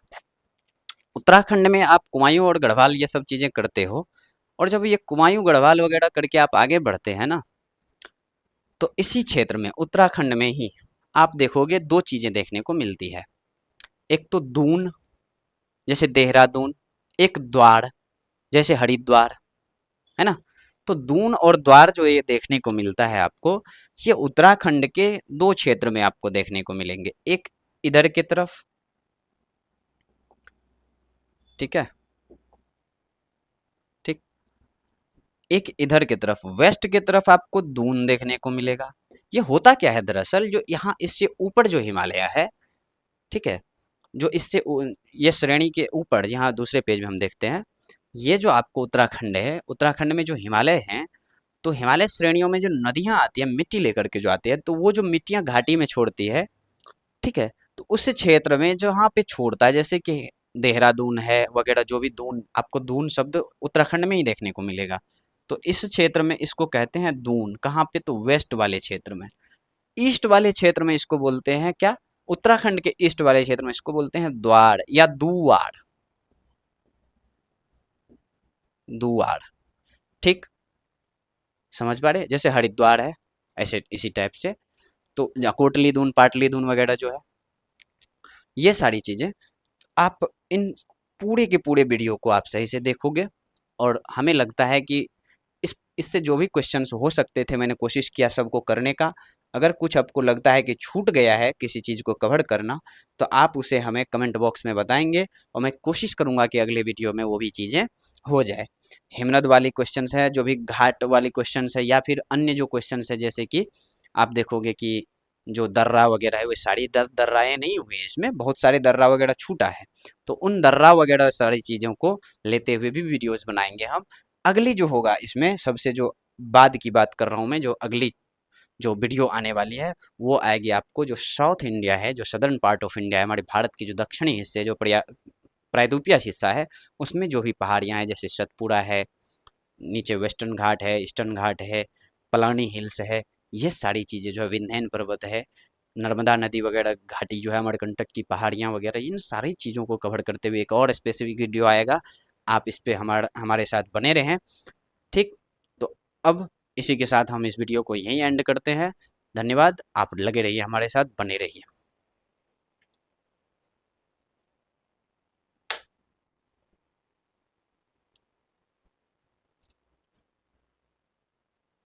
उत्तराखंड में आप कुमायूं और गढ़वाल ये सब चीजें करते हो, और जब ये कुमायूं गढ़वाल वगैरह करके आप आगे बढ़ते हैं ना, तो इसी क्षेत्र में उत्तराखंड में ही आप देखोगे दो चीजें देखने को मिलती है। एक तो दून जैसे देहरादून, एक द्वार जैसे हरिद्वार, है ना। तो दून और द्वार जो ये देखने को मिलता है आपको, ये उत्तराखंड के दो क्षेत्र में आपको देखने को मिलेंगे। एक इधर की तरफ, ठीक है, ठीक, एक इधर की तरफ वेस्ट की तरफ आपको दून देखने को मिलेगा। ये होता क्या है दरअसल, जो यहाँ इससे ऊपर जो हिमालय है, ठीक है, जो ये श्रेणी के ऊपर, यहाँ दूसरे पेज में हम देखते हैं, ये जो आपको उत्तराखंड है, उत्तराखंड में जो हिमालय हैं, तो हिमालय श्रेणियों में जो नदियां आती है मिट्टी लेकर के जो आती है, तो वो जो मिट्टियां घाटी में छोड़ती है, ठीक है, तो उस क्षेत्र में जहाँ पे छोड़ता है, जैसे कि देहरादून है वगैरह, जो भी दून, आपको दून शब्द उत्तराखंड में ही देखने को मिलेगा। तो इस क्षेत्र में इसको कहते हैं दून। कहाँ पे? तो वेस्ट वाले क्षेत्र में। ईस्ट वाले क्षेत्र में इसको बोलते हैं क्या? उत्तराखंड के ईस्ट वाले क्षेत्र में इसको बोलते हैं द्वार या दुआर। दुआर, ठीक, समझ पा रहे? जैसे हरिद्वार है, ऐसे इसी टाइप से। तो या कोटली दून, पाटली दून वगैरह जो है, ये सारी चीजें आप इन पूरे के पूरे वीडियो को आप सही से देखोगे, और हमें लगता है कि इससे जो भी क्वेश्चंस हो सकते थे, मैंने कोशिश किया सबको करने का। अगर कुछ आपको लगता है कि छूट गया है किसी चीज़ को कवर करना, तो आप उसे हमें कमेंट बॉक्स में बताएंगे, और मैं कोशिश करूंगा कि अगले वीडियो में वो भी चीज़ें हो जाए। हिमनद वाली क्वेश्चंस है, जो भी घाट वाली क्वेश्चंस है, या फिर अन्य जो क्वेश्चंस है, जैसे कि आप देखोगे कि जो दर्रा वगैरह है, वो सारी दर्राएं नहीं हुई है, इसमें बहुत सारे दर्रा वगैरह छूटा है। तो उन दर्रा वगैरह सारी चीज़ों को लेते हुए भी वीडियोज बनाएंगे हम। अगली जो होगा इसमें सबसे जो बाद की बात कर रहा हूँ मैं, जो अगली जो वीडियो आने वाली है, वो आएगी आपको जो साउथ इंडिया है, जो सदर्न पार्ट ऑफ इंडिया है, हमारे भारत की जो दक्षिणी हिस्से, जो प्रायद्वीपीय हिस्सा है उसमें जो भी पहाड़ियाँ हैं, जैसे सतपुड़ा है, नीचे वेस्टर्न घाट है, ईस्टर्न घाट है, पलानी हिल्स है, ये सारी चीज़ें जो है, विंध्यन पर्वत है, नर्मदा नदी वगैरह घाटी जो है, अमरकंटक की पहाड़ियाँ वगैरह, इन सारी चीज़ों को कवर करते हुए एक और स्पेसिफिक वीडियो आएगा। आप इस पे हमारे साथ बने रहें। ठीक, तो अब इसी के साथ हम इस वीडियो को यहीं एंड करते हैं। धन्यवाद, आप लगे रहिए हमारे साथ, बने रहिए।